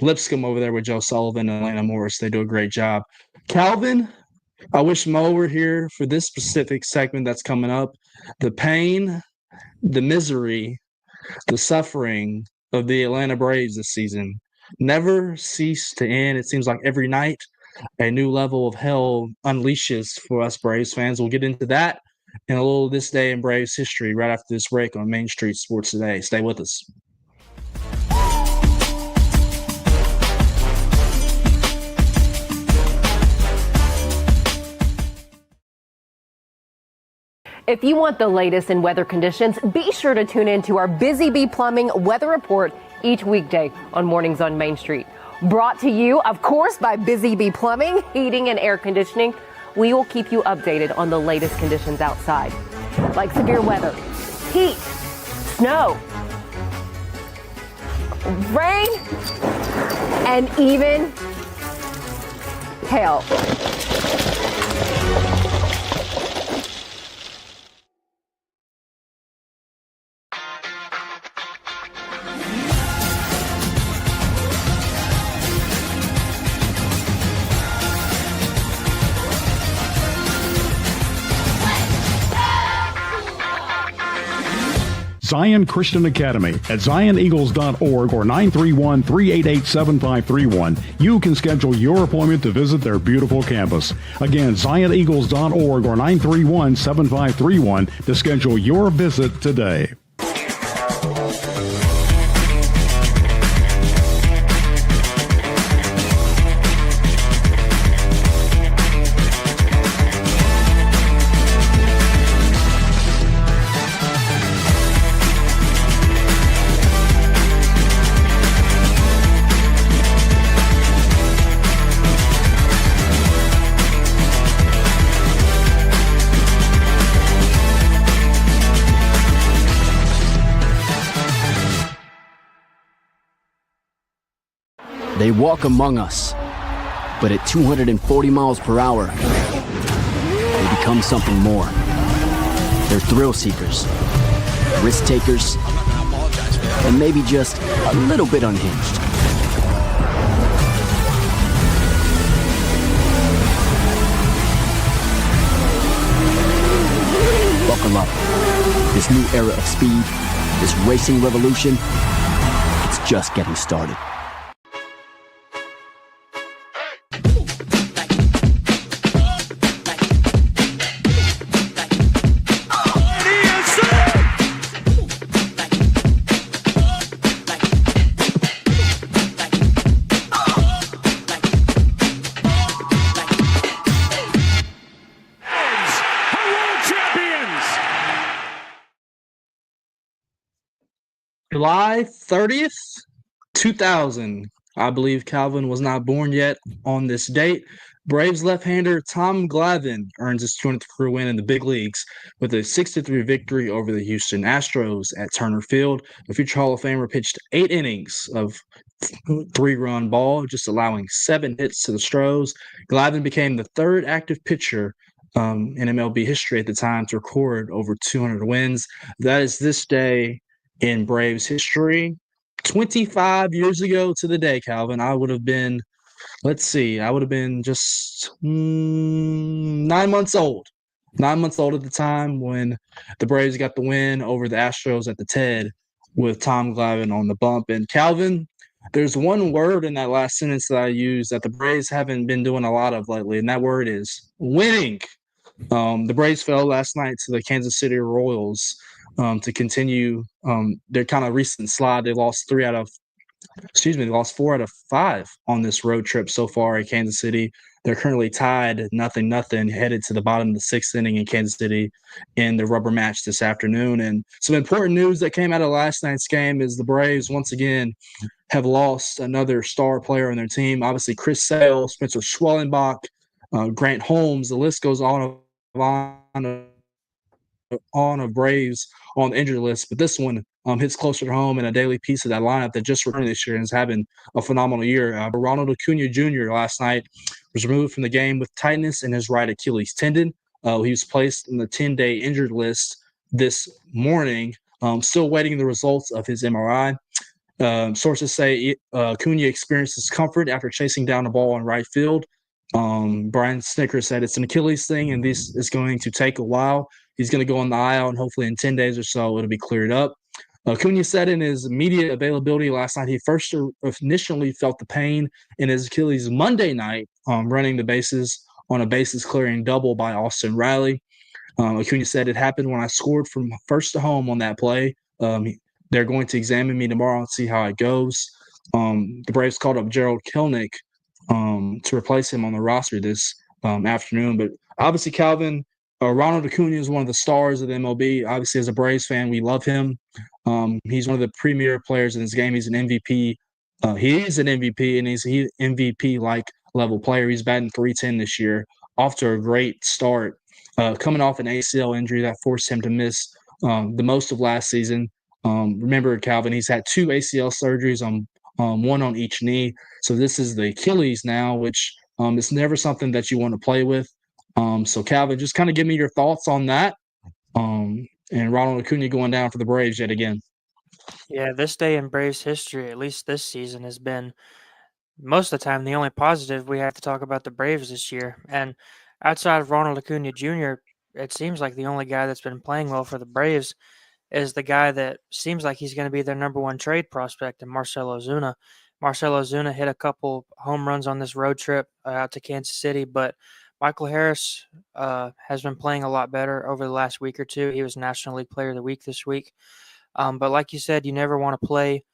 S1: Lipscomb over there with Joe Sullivan and Atlanta Morris. They do a great job. Calvin, I wish Mo were here for this specific segment that's coming up. The pain, the misery, the suffering of the Atlanta Braves this season never cease to end. It seems like every night a new level of hell unleashes for us Braves fans. We'll get into that and a little this day in Braves history right after this break on Main Street Sports Today. Stay with us.
S12: If you want the latest in weather conditions, be sure to tune in to our Busy Bee Plumbing weather report each weekday on Mornings on Main Street. Brought to you, of course, by Busy Bee Plumbing, Heating and Air Conditioning. We will keep you updated on the latest conditions outside, like severe weather, heat, snow, rain, and even hail.
S10: Zion Christian Academy at zioneagles.org or 931-388-7531. You can schedule your appointment to visit their beautiful campus. Again, zioneagles.org or 931-7531 to schedule your visit today.
S13: They walk among us, But at 240 miles per hour, they become something more. They're thrill seekers, risk takers, and maybe just a little bit unhinged. Buckle up. This new era of speed, this racing revolution, it's just getting started.
S1: July 30th, 2000. I believe Calvin was not born yet on this date. Braves left-hander Tom Glavine earns his 20th career win in the big leagues with a 6-3 victory over the Houston Astros at Turner Field. The future Hall of Famer pitched 8 innings of 3-run ball, just allowing 7 hits to the Stros. Glavine became the third active pitcher in MLB history at the time to record over 200 wins. That is this day in Braves history. 25 years ago to the day, Calvin, I would have been, I would have been just 9 months old. 9 months old at the time when the Braves got the win over the Astros at the TED with Tom Glavine on the bump. And Calvin, there's one word in that last sentence that I used that the Braves haven't been doing a lot of lately, and that word is winning. The Braves fell last night to the Kansas City Royals to continue their kind of recent slide. They lost 4 out of 5 on this road trip so far at Kansas City. They're currently tied 0-0, headed to the bottom of the 6th inning in Kansas City in the rubber match this afternoon. And some important news that came out of last night's game is the Braves once again have lost another star player on their team. Obviously, Chris Sale, Spencer Schwellenbach, Grant Holmes, the list goes on of Braves on the injured list, but this one hits closer to home and a daily piece of that lineup that just returned this year and is having a phenomenal year. Ronald Acuna Jr. last night was removed from the game with tightness in his right Achilles tendon. He was placed in the 10-day injured list this morning, still waiting the results of his MRI. Sources say Acuna experienced discomfort after chasing down the ball in right field. Brian Snicker said it's an Achilles thing, and this is going to take a while. He's going to go on the IL, and hopefully in 10 days or so, it'll be cleared up. Acuna said in his media availability last night, he first initially felt the pain in his Achilles Monday night, running the bases on a bases-clearing double by Austin Riley. Acuna said it happened when I scored from first to home on that play. They're going to examine me tomorrow and see how it goes. The Braves called up Gerald Kelnick to replace him on the roster this afternoon. But obviously, Calvin, Ronald Acuna is one of the stars of the MLB. Obviously, as a Braves fan, we love him. He's one of the premier players in this game. He's an MVP. He is an MVP, and he's an MVP-like level player. He's batting .310 this year, off to a great start. Coming off an ACL injury that forced him to miss the most of last season. Remember, Calvin, he's had 2 ACL surgeries one on each knee. So this is the Achilles now, which is never something that you want to play with. So, Calvin, just kind of give me your thoughts on that. And Ronald Acuna going down for the Braves yet again.
S2: Yeah, this day in Braves history, at least this season, has been most of the time the only positive we have to talk about the Braves this year. And outside of Ronald Acuna Jr., it seems like the only guy that's been playing well for the Braves is the guy that seems like he's going to be their number 1 trade prospect, and Marcell Ozuna. Marcell Ozuna hit a couple home runs on this road trip out to Kansas City, but Michael Harris has been playing a lot better over the last week or two. He was National League Player of the Week this week. But like you said, you never want to play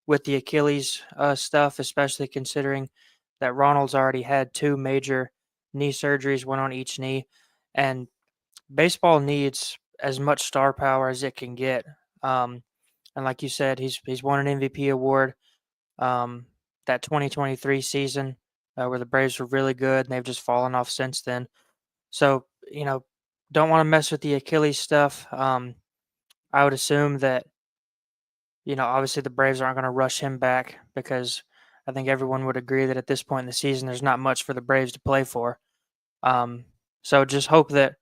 S2: with the Achilles stuff, especially considering that Ronald's already had 2 major knee surgeries, 1 on each knee. And baseball needs as much star power as it can get. And like you said, he's won an MVP award that 2023 season where the Braves were really good, and they've just fallen off since then. So, don't want to mess with the Achilles stuff. I would assume that, obviously the Braves aren't going to rush him back because I think everyone would agree that at this point in the season, there's not much for the Braves to play for. So just hope that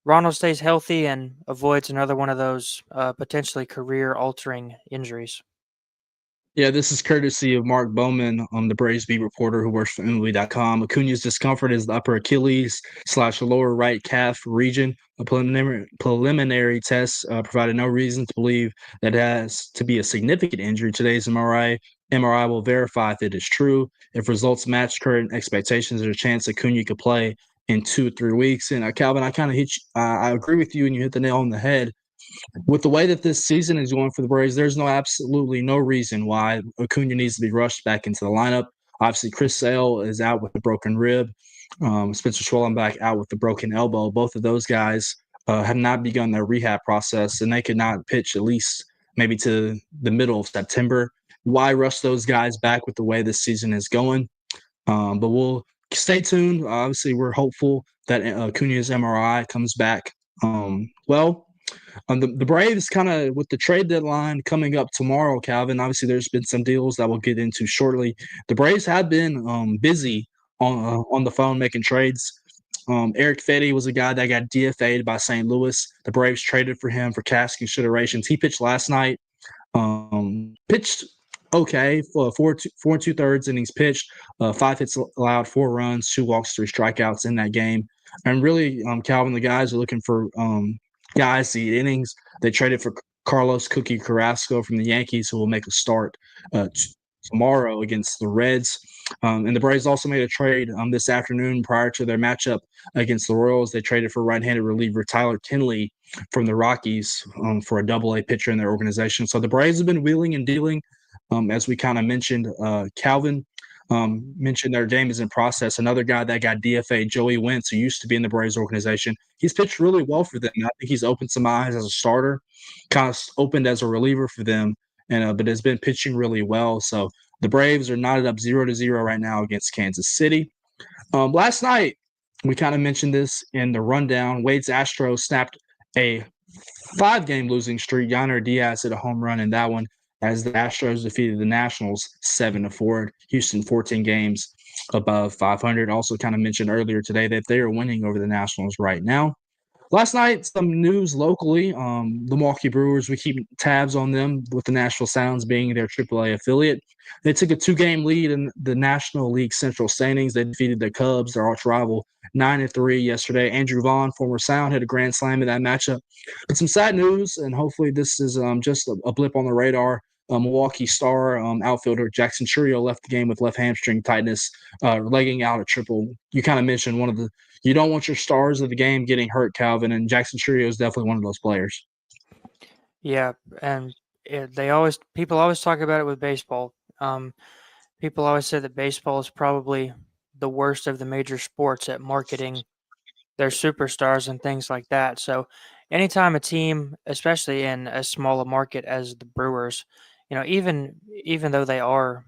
S2: Ronald stays healthy and avoids another one of those potentially career-altering injuries.
S1: Yeah, this is courtesy of Mark Bowman, the Braves beat reporter who works for MLB.com. Acuna's discomfort is the upper Achilles / lower right calf region. A preliminary test provided no reason to believe that it has to be a significant injury. Today's MRI will verify if it is true. If results match current expectations, there's a chance Acuna could play in 2 or 3 weeks. And Calvin, I kind of I agree with you, and you hit the nail on the head. With the way that this season is going for the Braves, there's absolutely no reason why Acuna needs to be rushed back into the lineup. Obviously, Chris Sale is out with a broken rib. Spencer Schwellenbach out with the broken elbow. Both of those guys have not begun their rehab process, and they could not pitch at least maybe to the middle of September. Why rush those guys back with the way this season is going? But we'll stay tuned. Obviously, we're hopeful that Acuna's MRI comes back the Braves kind of with the trade deadline coming up tomorrow, Calvin, obviously there's been some deals that we'll get into shortly. The Braves have been busy on the phone making trades. Eric Fetty was a guy that got DFA'd by St. Louis. The Braves traded for him for cash considerations. He pitched last night. Pitched okay for 4 2/3 innings pitched, 5 hits allowed, 4 runs, 2 walks, 3 strikeouts in that game. And really, Calvin, the guys are looking for guys to eat innings. They traded for Carlos Cookie Carrasco from the Yankees, who will make a start tomorrow against the Reds. And the Braves also made a trade this afternoon prior to their matchup against the Royals. They traded for right-handed reliever Tyler Kinley from the Rockies for a Double-A pitcher in their organization. So the Braves have been wheeling and dealing, as we kind of mentioned. Calvin mentioned their game is in process. Another guy that got DFA, Joey Wentz, who used to be in the Braves organization, he's pitched really well for them. I think he's opened some eyes as a starter, kind of opened as a reliever for them, and but has been pitching really well. So the Braves are knotted up 0-0 right now against Kansas City. Last night, we kind of mentioned this in the rundown. Wade's Astros snapped a 5-game losing streak. Yainer Diaz hit a home run in that one, as the Astros defeated the Nationals 7-4. Houston 14 games above 500. Also kind of mentioned earlier today that they are winning over the Nationals right now. Last night, some news locally. The Milwaukee Brewers, we keep tabs on them with the Nashville Sounds being their AAA affiliate. They took a 2-game lead in the National League Central standings. They defeated the Cubs, their arch rival, 9-3 yesterday. Andrew Vaughn, former Sound, hit a grand slam in that matchup. But some sad news, and hopefully this is just a blip on the radar. Milwaukee star outfielder Jackson Churio left the game with left hamstring tightness, legging out a triple. You kind of mentioned you don't want your stars of the game getting hurt, Calvin, and Jackson Churio is definitely one of those players.
S2: Yeah, and people always talk about it with baseball. People always say that baseball is probably the worst of the major sports at marketing their superstars and things like that. So anytime a team, especially in as small a market as the Brewers, even though they are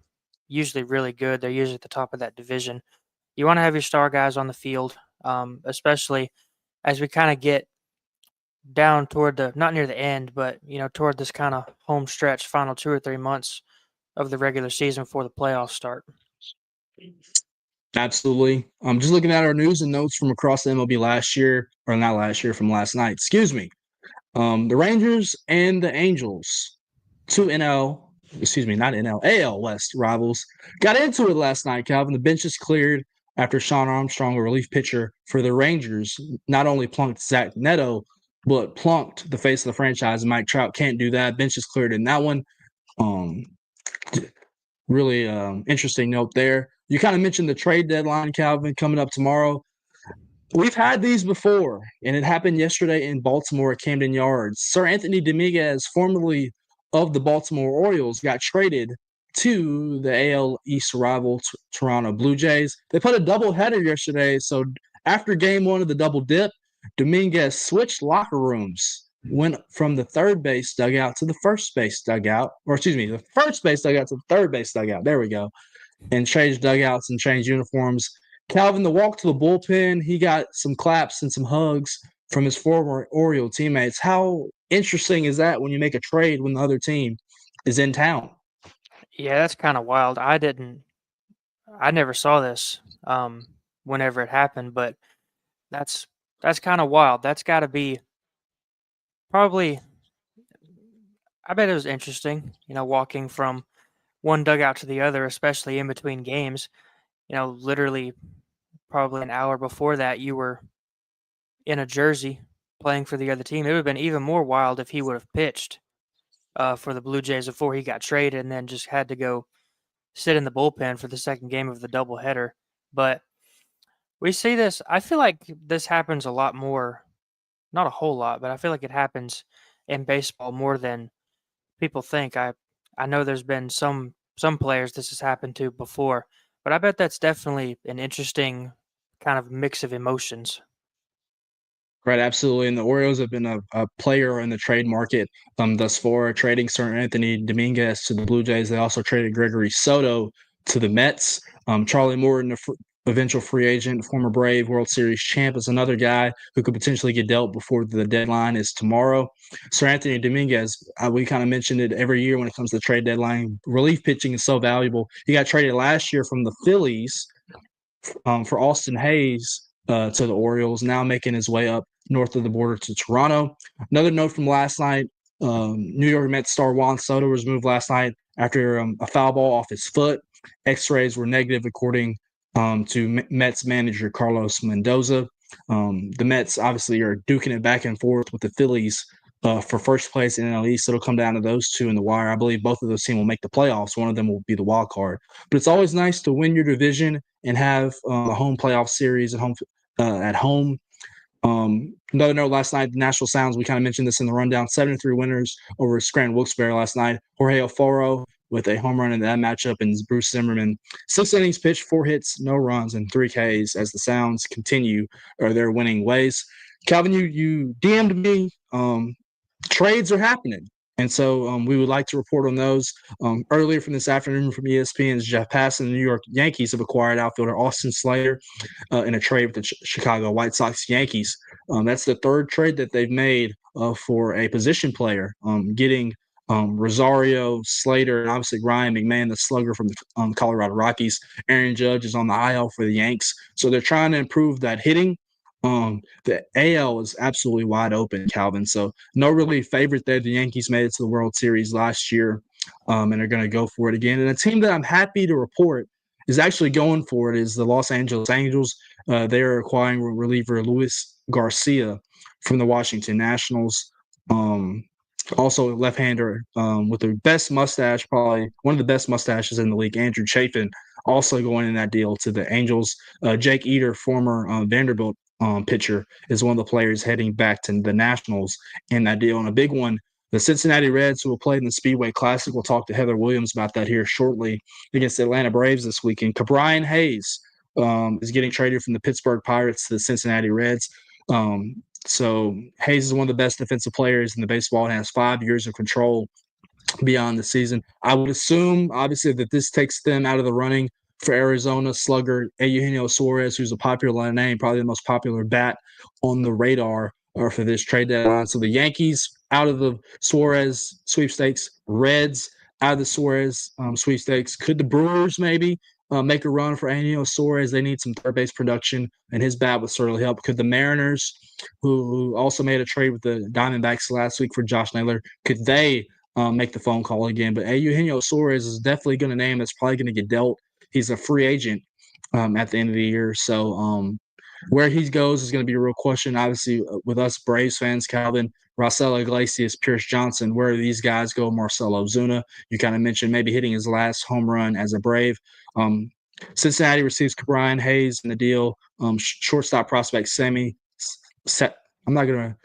S2: usually really good, they're usually at the top of that division. You want to have your star guys on the field, especially as we kind of get down toward not near the end, but toward this kind of home stretch, final 2 or 3 months of the regular season before the playoffs start.
S1: Absolutely. I'm just looking at our news and notes from across the MLB from last night. Excuse me. The Rangers and the Angels, 2 AL West rivals, got into it last night, Calvin. The bench is cleared after Sean Armstrong, a relief pitcher for the Rangers, not only plunked Zach Neto, but plunked the face of the franchise, Mike Trout. Can't do that. Bench is cleared in that one. Really interesting note there. You kind of mentioned the trade deadline, Calvin, coming up tomorrow. We've had these before, and it happened yesterday in Baltimore at Camden Yards. Sir Anthony Dominguez, formerly of the Baltimore Orioles, got traded to the AL East rival Toronto Blue Jays. They put a doubleheader yesterday, so after game 1 of the double dip, Dominguez switched locker rooms, went from the third base dugout to the first base dugout, the first base dugout to the third base dugout. There we go. And changed dugouts and changed uniforms. Calvin, the walk to the bullpen, he got some claps and some hugs from his former Oriole teammates. How interesting is that when you make a trade when the other team is in town?
S2: Yeah, that's kind of wild. I didn't I never saw this whenever it happened, but that's that's kind of wild. That's got to be probably. I bet it was interesting, walking from one dugout to the other, especially in between games. Literally probably an hour before that, you were in a jersey playing for the other team. It would have been even more wild if he would have pitched for the Blue Jays before he got traded and then just had to go sit in the bullpen for the second game of the doubleheader. But we see this. I feel like this happens a lot more, not a whole lot, but I feel like it happens in baseball more than people think. I know there's been some players this has happened to before, but I bet that's definitely an interesting kind of mix of emotions.
S1: Right, absolutely. And the Orioles have been a player in the trade market thus far, trading Sir Anthony Dominguez to the Blue Jays. They also traded Gregory Soto to the Mets. Charlie Morton, eventual free agent, former Brave World Series champ, is another guy who could potentially get dealt before the deadline is tomorrow. Sir Anthony Dominguez, we kind of mentioned it every year when it comes to trade deadline. Relief pitching is so valuable. He got traded last year from the Phillies for Austin Hayes to the Orioles, now making his way up north of the border to Toronto. Another note from last night, New York Mets star Juan Soto was moved last night after a foul ball off his foot. X-rays were negative, according to Mets manager Carlos Mendoza. The Mets obviously are duking it back and forth with the Phillies for first place in NL East. It'll come down to those two in the wire. I believe both of those teams will make the playoffs. One of them will be the wild card. But it's always nice to win your division and have a home playoff series at home. Another note last night, the Nashville Sounds, we kind of mentioned this in the rundown, 7-3 winners over Scranton Wilkes-Barre last night. Jorge Alfaro with a home run in that matchup, and Bruce Zimmerman, 6 innings pitched, 4 hits, no runs, and 3 Ks as the Sounds continue their winning ways. Calvin, you DM'd me. Trades are happening. And so we would like to report on those. Earlier from this afternoon from ESPN's Jeff Passan, the New York Yankees have acquired outfielder Austin Slater in a trade with the Chicago White Sox Yankees. That's the third trade that they've made for a position player, getting Rosario, Slater, and obviously Ryan McMahon, the slugger from the Colorado Rockies. Aaron Judge is on the IL for the Yanks. So they're trying to improve that hitting. The AL is absolutely wide open, Calvin. So no really favorite there. The Yankees made it to the World Series last year, and are going to go for it again. And a team that I'm happy to report is actually going for it is the Los Angeles Angels. They're acquiring reliever Luis Garcia from the Washington Nationals. Also a left-hander with the best mustache, probably one of the best mustaches in the league, Andrew Chafin, also going in that deal to the Angels. Jake Eater, former Vanderbilt pitcher, is one of the players heading back to the Nationals in that deal. And a big one, the Cincinnati Reds, who will play in the Speedway Classic. We'll talk to Heather Williams about that here shortly against the Atlanta Braves this weekend. Cabrian Hayes is getting traded from the Pittsburgh Pirates to the Cincinnati Reds. So Hayes is one of the best defensive players in the baseball and has 5 years of control beyond the season. I would assume, obviously, that this takes them out of the running for Arizona slugger Eugenio Suarez, who's a popular name, probably the most popular bat on the radar for this trade deadline. So the Yankees out of the Suarez sweepstakes, Reds out of the Suarez sweepstakes. Could the Brewers maybe make a run for Eugenio Suarez? They need some third base production, and his bat would certainly help. Could the Mariners, who also made a trade with the Diamondbacks last week for Josh Naylor, could they make the phone call again? But Eugenio Suarez is definitely going to name that's probably going to get dealt. He's a free agent at the end of the year. So where he goes is going to be a real question. Obviously, with us Braves fans, Calvin, Raisel Iglesias, Pierce Johnson, where do these guys go? Marcell Ozuna, you kind of mentioned maybe hitting his last home run as a Brave. Cincinnati receives Brian Hayes in the deal. Shortstop prospect I'm not going to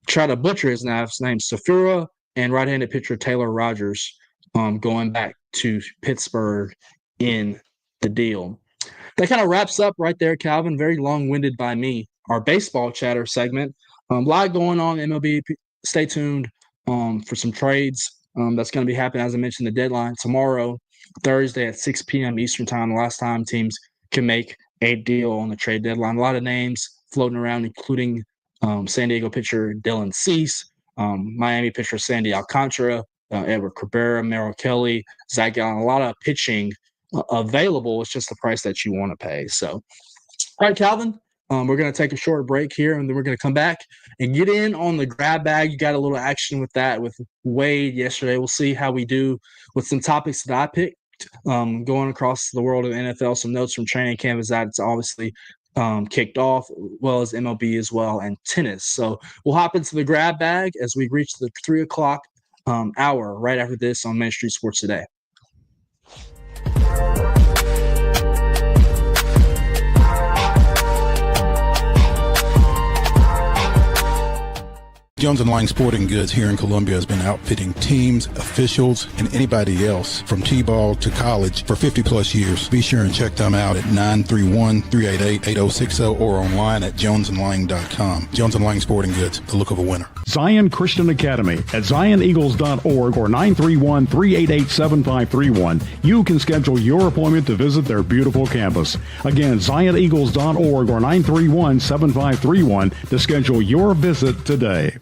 S1: try to butcher his name, Safura, and right-handed pitcher Taylor Rogers going back to Pittsburgh in the deal. That kind of wraps up right there, Calvin. Very long-winded by me. Our baseball chatter segment. A lot going on in MLB. Stay tuned for some trades. That's going to be happening, as I mentioned, the deadline tomorrow, Thursday at 6 p.m. Eastern time. The last time teams can make a deal on the trade deadline. A lot of names floating around, including San Diego pitcher Dylan Cease, Miami pitcher Sandy Alcantara, Edward Cabrera, Merrill Kelly, Zach Gallen. A lot of pitching available. It's just the price that you want to pay. So, all right, Calvin, we're going to take a short break here, and then we're going to come back and get in on the grab bag. You got a little action with that with Wade yesterday. We'll see how we do with some topics that I picked going across the world of the NFL. Some notes from training camp is that it's obviously kicked off, as well as MLB as well, and tennis. So we'll hop into the grab bag as we reach the 3 o'clock hour right after this on Main Street Sports Today.
S14: Jones & Lang Sporting Goods here in Columbia has been outfitting teams, officials, and anybody else from T-ball to college for 50-plus years. Be sure and check them out at 931-388-8060 or online at jonesandlang.com. Jones & Lang Sporting Goods, the look of a winner.
S10: Zion Christian Academy at zioneagles.org or 931-388-7531. You can schedule your appointment to visit their beautiful campus. Again, zioneagles.org or 931-7531 to schedule your visit today.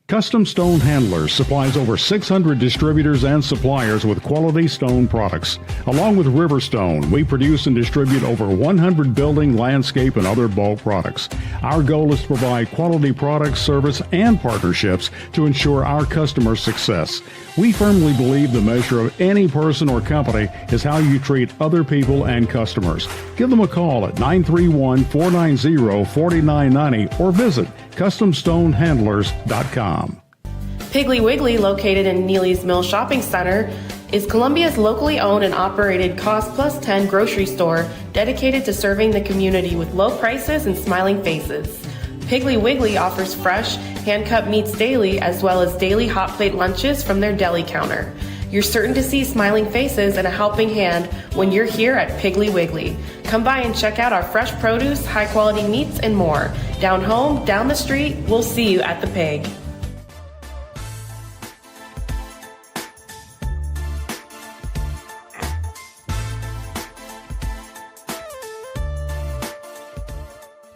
S10: Custom Stone Handlers supplies over 600 distributors and suppliers with quality stone products. Along with Riverstone, we produce and distribute over 100 building, landscape, and other bulk products. Our goal is to provide quality products, service, and partnerships to ensure our customers' success. We firmly believe the measure of any person or company is how you treat other people and customers. Give them a call at 931-490-4990 or visit CustomStoneHandlers.com.
S15: Piggly Wiggly, located in Neely's Mill Shopping Center, is Columbia's locally owned and operated Cost Plus 10 grocery store dedicated to serving the community with low prices and smiling faces. Piggly Wiggly offers fresh, hand-cut meats daily as well as daily hot plate lunches from their deli counter. You're certain to see smiling faces and a helping hand when you're here at Piggly Wiggly. Come by and check out our fresh produce, high-quality meats, and more. Down home, down the street, we'll see you at the Pig.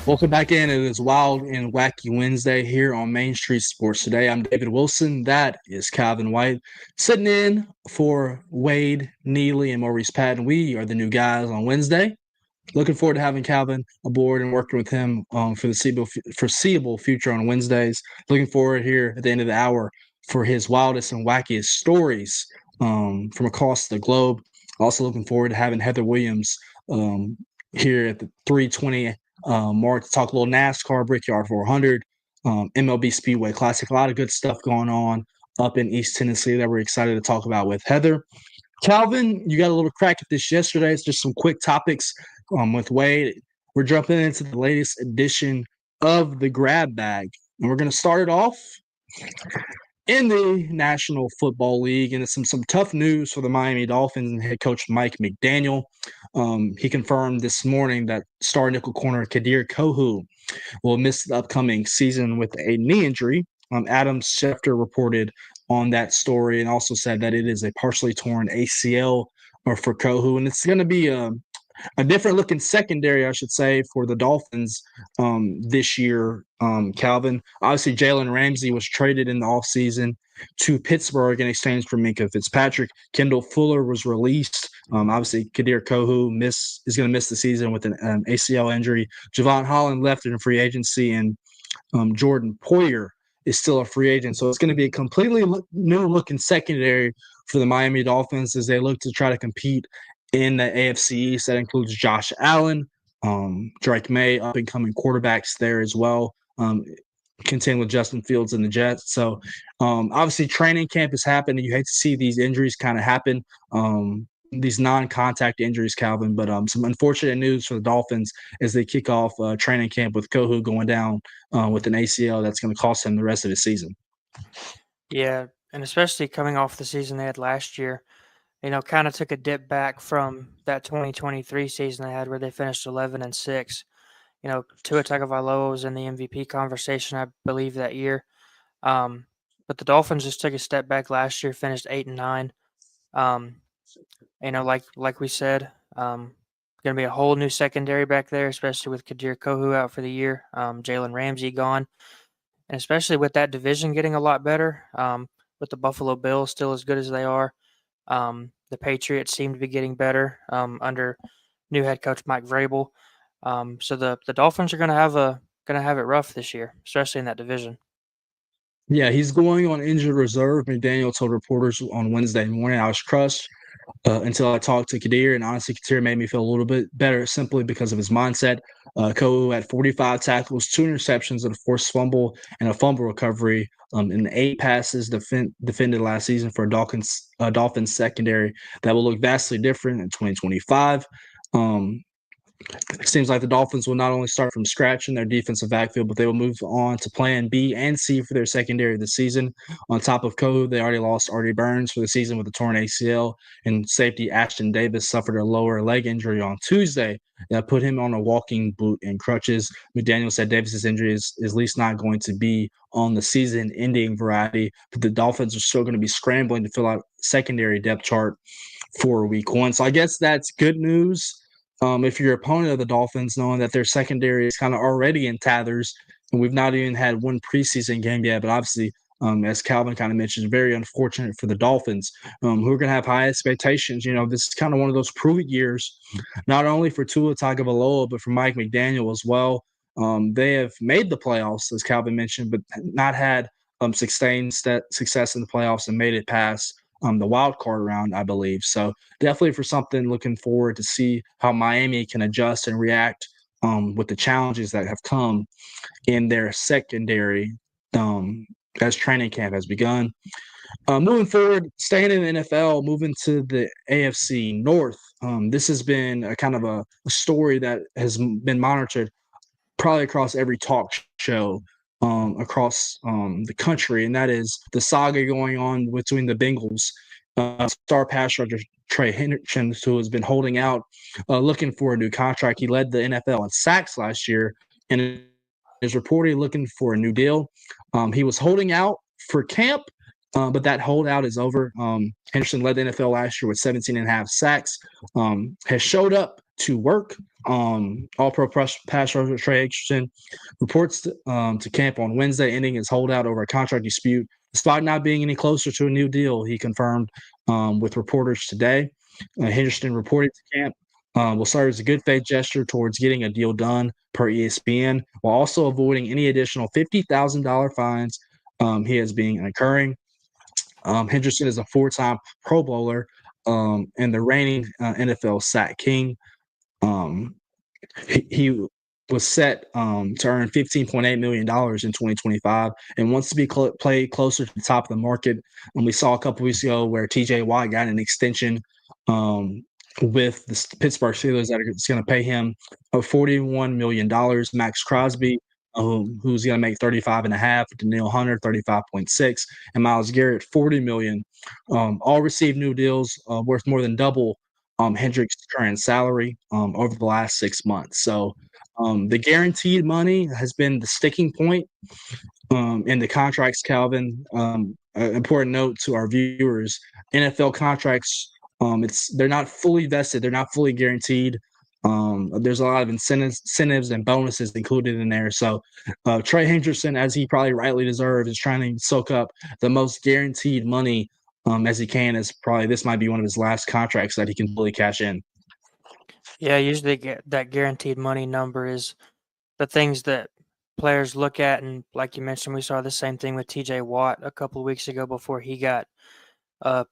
S1: Welcome back in. It is Wild and Wacky Wednesday here on Main Street Sports Today. I'm David Wilson. That is Calvin White. Sitting in for Wade, Neely, and Maurice Patton. We are the new guys on Wednesday. Looking forward to having Calvin aboard and working with him for the foreseeable future on Wednesdays. Looking forward here at the end of the hour for his wildest and wackiest stories from across the globe. Also looking forward to having Heather Williams here at the 3:20 mark to talk a little NASCAR, Brickyard 400, MLB Speedway Classic. A lot of good stuff going on up in East Tennessee that we're excited to talk about with Heather. Calvin, you got a little crack at this yesterday. It's just some quick topics with Wade. We're jumping into the latest edition of the Grab Bag, and we're going to start it off in the National Football League, and it's some tough news for the Miami Dolphins and head coach Mike McDaniel. He confirmed this morning that star nickel corner Kadir Kohu will miss the upcoming season with a knee injury. Adam Schefter reported on that story and also said that it is a partially torn ACL for Kohu, and it's going to be a different looking secondary, I should say, for the Dolphins this year, Calvin. Obviously, Jalen Ramsey was traded in the offseason to Pittsburgh in exchange for Minkah Fitzpatrick. Kendall Fuller was released. Obviously, Kadir Kohu is going to miss the season with an ACL injury. Javon Holland left in free agency, and Jordan Poyer is still a free agent. So it's going to be a completely new-looking secondary for the Miami Dolphins as they look to try to compete in the AFC East. That includes Josh Allen, Drake May, up-and-coming quarterbacks there as well, contend with Justin Fields and the Jets. So, obviously, training camp has happened, and you hate to see these injuries kind of happen, these non-contact injuries, Calvin. But some unfortunate news for the Dolphins as they kick off training camp with Kohu going down with an ACL that's going to cost him the rest of his season.
S2: Yeah, and especially coming off the season they had last year, kind of took a dip back from that 2023 season they had where they finished 11-6. Tua Tagovailoa was in the MVP conversation, I believe, that year. But the Dolphins just took a step back last year, finished 8-9. Like we said, going to be a whole new secondary back there, especially with Kadir Kohu out for the year, Jalen Ramsey gone, and especially with that division getting a lot better. With the Buffalo Bills still as good as they are, the Patriots seem to be getting better under new head coach Mike Vrabel. So the Dolphins are going to have it rough this year, especially in that division.
S1: Yeah, he's going on injured reserve. McDaniel told reporters on Wednesday morning, I was crushed until I talked to Kadir, and honestly, Kadir made me feel a little bit better simply because of his mindset. Kohu had 45 tackles, 2 interceptions, and a forced fumble and a fumble recovery in 8 passes defended last season for a Dolphins secondary that will look vastly different in 2025. It seems like the Dolphins will not only start from scratch in their defensive backfield, but they will move on to plan B and C for their secondary this season. On top of Kohu, they already lost Artie Burns for the season with a torn ACL, and safety Ashton Davis suffered a lower leg injury on Tuesday that put him on a walking boot and crutches. McDaniel said Davis's injury is at least not going to be on the season-ending variety, but the Dolphins are still going to be scrambling to fill out secondary depth chart for Week 1. So I guess that's good news. If you're opponent of the Dolphins, knowing that their secondary is kind of already in tatters, and we've not even had one preseason game yet, but obviously, as Calvin kind of mentioned, very unfortunate for the Dolphins, who are going to have high expectations. This is kind of one of those prove-it years, not only for Tua Tagovailoa, but for Mike McDaniel as well. They have made the playoffs, as Calvin mentioned, but not had sustained success in the playoffs and made it past the wild card round, I believe. So definitely for something looking forward to see how Miami can adjust and react with the challenges that have come in their secondary as training camp has begun. Moving forward, staying in the NFL, moving to the AFC North. This has been a kind of a story that has been monitored probably across every talk show across the country, and that is the saga going on between the Bengals star pass rusher Trey Hendrickson, who has been holding out, looking for a new contract. He led the NFL in sacks last year and is reportedly looking for a new deal. He was holding out for camp, but that holdout is over. Henderson led the NFL last year with 17.5 sacks, has showed up to work. All-pro pass rusher Trey Hendrickson reports to camp on Wednesday, ending his holdout over a contract dispute. Despite not being any closer to a new deal, he confirmed with reporters today. Henderson reported to camp will serve as a good faith gesture towards getting a deal done per ESPN, while also avoiding any additional $50,000 fines he has been incurring. Henderson is a 4-time Pro Bowler and the reigning NFL sack king. He was set to earn $15.8 million in 2025 and wants to be played closer to the top of the market. And we saw a couple weeks ago where TJ Watt got an extension with the Pittsburgh Steelers that is going to pay him $41 million. Max Crosby, who's going to make $35.5 million, Danielle Hunter $35.6 million, and Myles Garrett $40 million. All received new deals worth more than double Hendrick's current salary over the last 6 months. So the guaranteed money has been the sticking point in the contracts, Calvin. Important note to our viewers, NFL contracts, they're not fully vested. They're not fully guaranteed. There's a lot of incentives and bonuses included in there. So Trey Hendrickson, as he probably rightly deserves, is trying to soak up the most guaranteed money as he can. As probably this might be one of his last contracts that he can fully cash in.
S2: Yeah, usually that guaranteed money number is the things that players look at, and like you mentioned, we saw the same thing with TJ Watt a couple of weeks ago before he got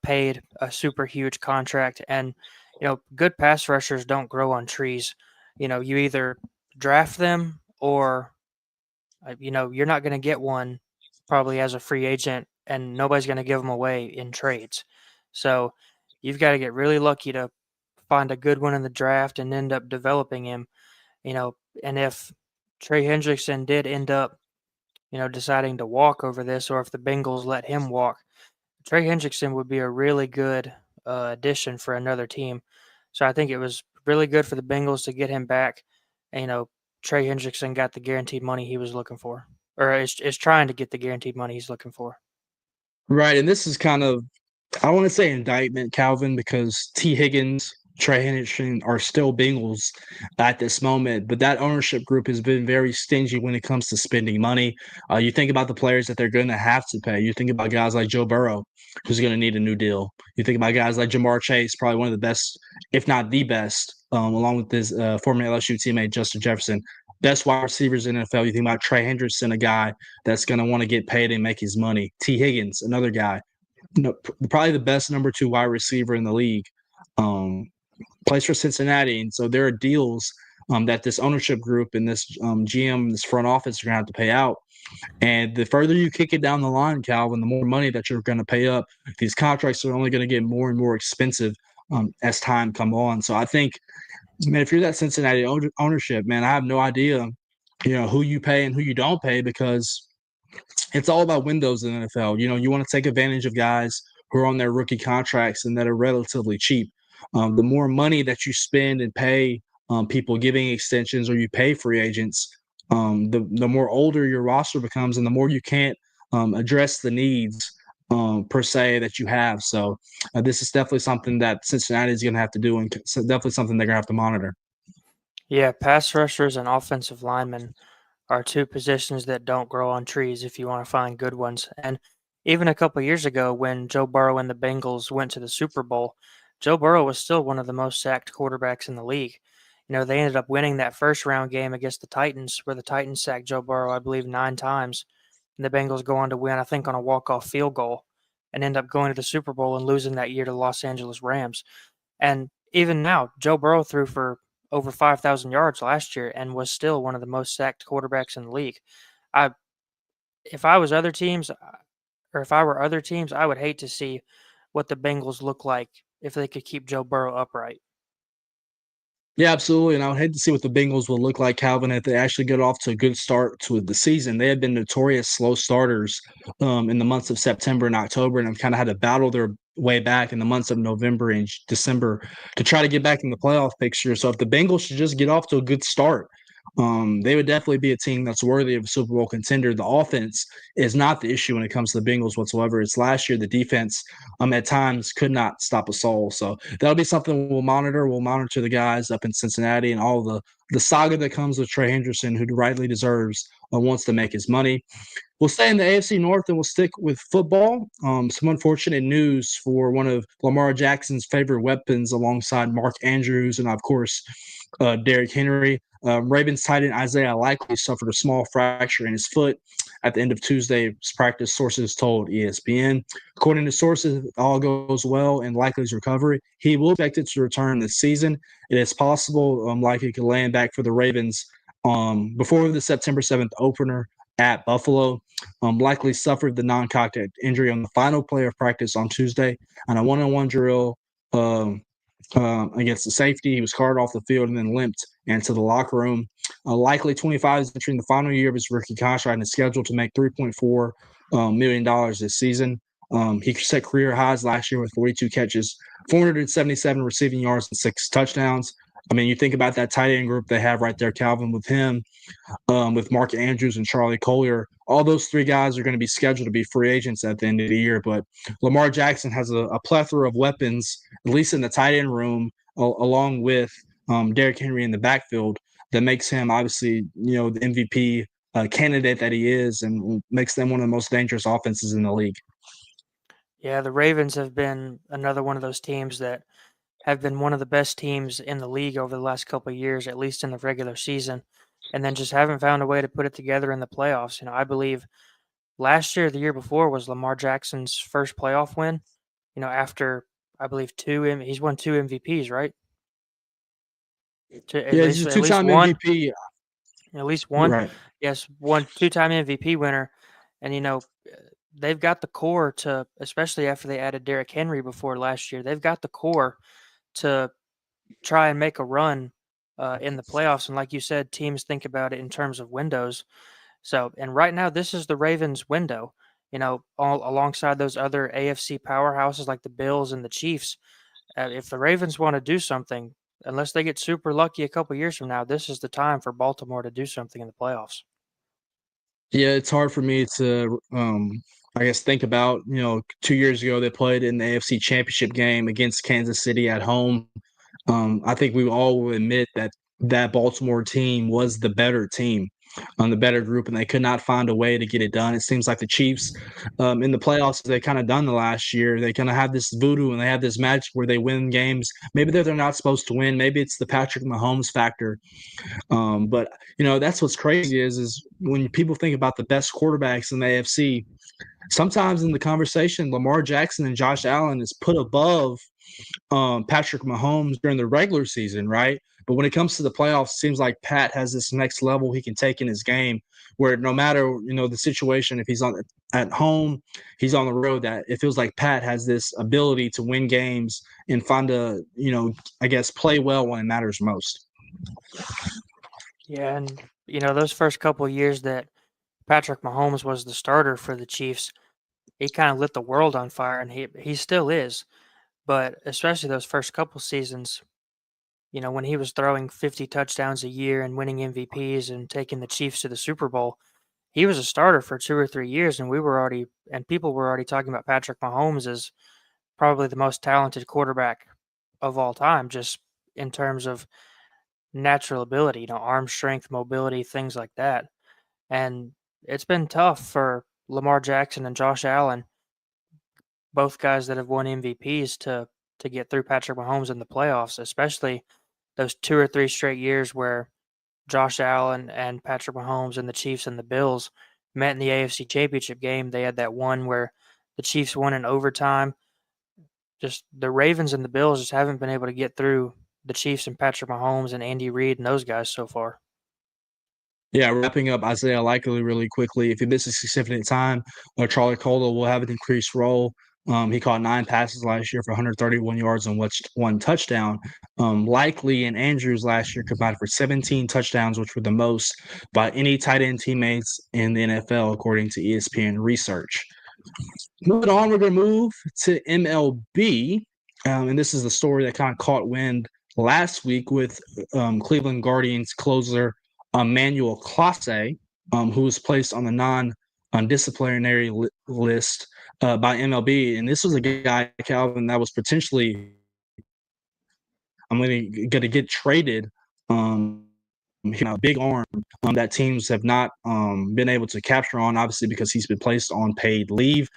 S2: paid a super huge contract. And good pass rushers don't grow on trees. You either draft them or you're not going to get one probably as a free agent, and nobody's going to give them away in trades. So you've got to get really lucky to find a good one in the draft and end up developing him. And if Trey Hendrickson did end up deciding to walk over this, or if the Bengals let him walk, Trey Hendrickson would be a really good addition for another team. So I think it was really good for the Bengals to get him back. And, Trey Hendrickson got the guaranteed money he was looking for, or is trying to get the guaranteed money he's looking for.
S1: Right, and this is kind of, I want to say indictment, Calvin, because T. Higgins, Trey Hendrickson are still Bengals at this moment, but that ownership group has been very stingy when it comes to spending money. You think about the players that they're going to have to pay. You think about guys like Joe Burrow, who's going to need a new deal. You think about guys like Jamar Chase, probably one of the best, if not the best, along with his former LSU teammate Justin Jefferson. Best wide receivers in the NFL. You think about Trey Hendrickson, a guy that's going to want to get paid and make his money. T. Higgins, another guy. Probably the best number 2 wide receiver in the league. Plays for Cincinnati, and so there are deals that this ownership group and this GM, this front office are going to have to pay out. And the further you kick it down the line, Calvin, the more money that you're going to pay up. These contracts are only going to get more and more expensive as time come on. So I think, man, if you're that Cincinnati ownership, man, I have no idea, who you pay and who you don't pay, because it's all about windows in the NFL. You want to take advantage of guys who are on their rookie contracts and that are relatively cheap. The more money that you spend and pay people giving extensions, or you pay free agents, the more older your roster becomes, and the more you can't address the needs per se that you have. So this is definitely something that Cincinnati is going to have to do, and definitely something they're going to have to monitor.
S2: Yeah, pass rushers and offensive linemen are 2 positions that don't grow on trees if you want to find good ones. And even a couple years ago, when Joe Burrow and the Bengals went to the Super Bowl, Joe Burrow was still one of the most sacked quarterbacks in the league. They ended up winning that first round game against the Titans, where the Titans sacked Joe Burrow, I believe, 9 times. And the Bengals go on to win, I think, on a walk-off field goal, and end up going to the Super Bowl and losing that year to the Los Angeles Rams. And even now, Joe Burrow threw for over 5,000 yards last year and was still one of the most sacked quarterbacks in the league. If I were other teams, I would hate to see what the Bengals look like if they could keep Joe Burrow upright.
S1: Yeah, absolutely. And I would hate to see what the Bengals will look like, Calvin, if they actually get off to a good start to the season. They have been notorious slow starters in the months of September and October, and have kind of had to battle their way back in the months of November and December to try to get back in the playoff picture. So if the Bengals should just get off to a good start, they would definitely be a team that's worthy of a Super Bowl contender. The offense is not the issue when it comes to the Bengals whatsoever. It's last year the defense at times could not stop a soul. So that'll be something we'll monitor. We'll monitor the guys up in Cincinnati and all the saga that comes with Trey Hendrickson, who rightly deserves wants to make his money. We'll stay in the AFC North and we'll stick with football. Some unfortunate news for one of Lamar Jackson's favorite weapons alongside Mark Andrews and, of course, Derrick Henry. Ravens tight end Isaiah Likely suffered a small fracture in his foot at the end of Tuesday's practice, sources told ESPN. According to sources, if all goes well in Likely's recovery, he will be expected to return this season. It is possible Likely could land back for the Ravens before the September 7th opener at Buffalo. Likely suffered the non-contact injury on the final play of practice on Tuesday on a one-on-one drill against the safety. He was carted off the field and then limped into the locker room. Likely 25 is entering the final year of his rookie contract and is scheduled to make $3.4 million this season. He set career highs last year with 42 catches, 477 receiving yards, and 6 touchdowns. I mean, you think about that tight end group they have right there, Calvin, with him, with Mark Andrews and Charlie Collier. All those 3 guys are going to be scheduled to be free agents at the end of the year. But Lamar Jackson has a plethora of weapons, at least in the tight end room, along with Derrick Henry in the backfield, that makes him obviously, the MVP candidate that he is, and makes them one of the most dangerous offenses in the league.
S2: Yeah, the Ravens have been another one of those teams that have been one of the best teams in the league over the last couple of years, at least in the regular season, and then just haven't found a way to put it together in the playoffs. I believe last year, the year before, was Lamar Jackson's first playoff win. After I believe he's won 2 MVPs, right?
S1: He's a 2-time MVP.
S2: At least one.
S1: Right.
S2: Yes, 2-time MVP winner, and they've got the core to, especially after they added Derrick Henry before last year, they've got the core to try and make a run in the playoffs. And like you said, teams think about it in terms of windows. So, and right now, this is the Ravens' window. all alongside those other AFC powerhouses like the Bills and the Chiefs. If the Ravens want to do something, unless they get super lucky a couple years from now, this is the time for Baltimore to do something in the playoffs.
S1: Yeah, it's hard for me to, I guess, think about, 2 years ago they played in the AFC Championship game against Kansas City at home. I think we all will admit that that Baltimore team was the better team, on the better group, and they could not find a way to get it done. It seems like the Chiefs, in the playoffs, they kind of done the last year. They kind of have this voodoo and they have this magic where they win games. Maybe they're not supposed to win. Maybe it's the Patrick Mahomes factor. But that's what's crazy is when people think about the best quarterbacks in the AFC, sometimes in the conversation, Lamar Jackson and Josh Allen is put above Patrick Mahomes during the regular season, right? But when it comes to the playoffs, it seems like Pat has this next level he can take in his game, where no matter the situation, if he's at home, he's on the road, that it feels like Pat has this ability to win games and find I guess, play well when it matters most.
S2: Yeah, and those first couple of years that Patrick Mahomes was the starter for the Chiefs, he kind of lit the world on fire, and he still is. But especially those first couple seasons, when he was throwing 50 touchdowns a year and winning MVPs and taking the Chiefs to the Super Bowl, he was a starter for 2 or 3 years, and people were already talking about Patrick Mahomes as probably the most talented quarterback of all time, just in terms of natural ability, arm strength, mobility, things like that. And it's been tough for Lamar Jackson and Josh Allen, both guys that have won MVPs, to get through Patrick Mahomes in the playoffs, especially those 2 or 3 straight years where Josh Allen and Patrick Mahomes and the Chiefs and the Bills met in the AFC Championship game. They had that one where the Chiefs won in overtime. Just the Ravens and the Bills just haven't been able to get through the Chiefs and Patrick Mahomes and Andy Reid and those guys so far.
S1: Yeah, wrapping up Isaiah Likely really quickly. If he misses significant time, Charlie Caldwell will have an increased role. He caught 9 passes last year for 131 yards and 1 touchdown. Likely and Andrews last year combined for 17 touchdowns, which were the most by any tight end teammates in the NFL, according to ESPN research. Moving on, we're going to move to MLB. And this is the story that kind of caught wind last week with Cleveland Guardians closer Emmanuel Clase, who was placed on the non-disciplinary list by MLB. And this was a guy, Calvin, that was potentially going to get traded. Big arm that teams have not been able to capture on, obviously, because he's been placed on paid leave.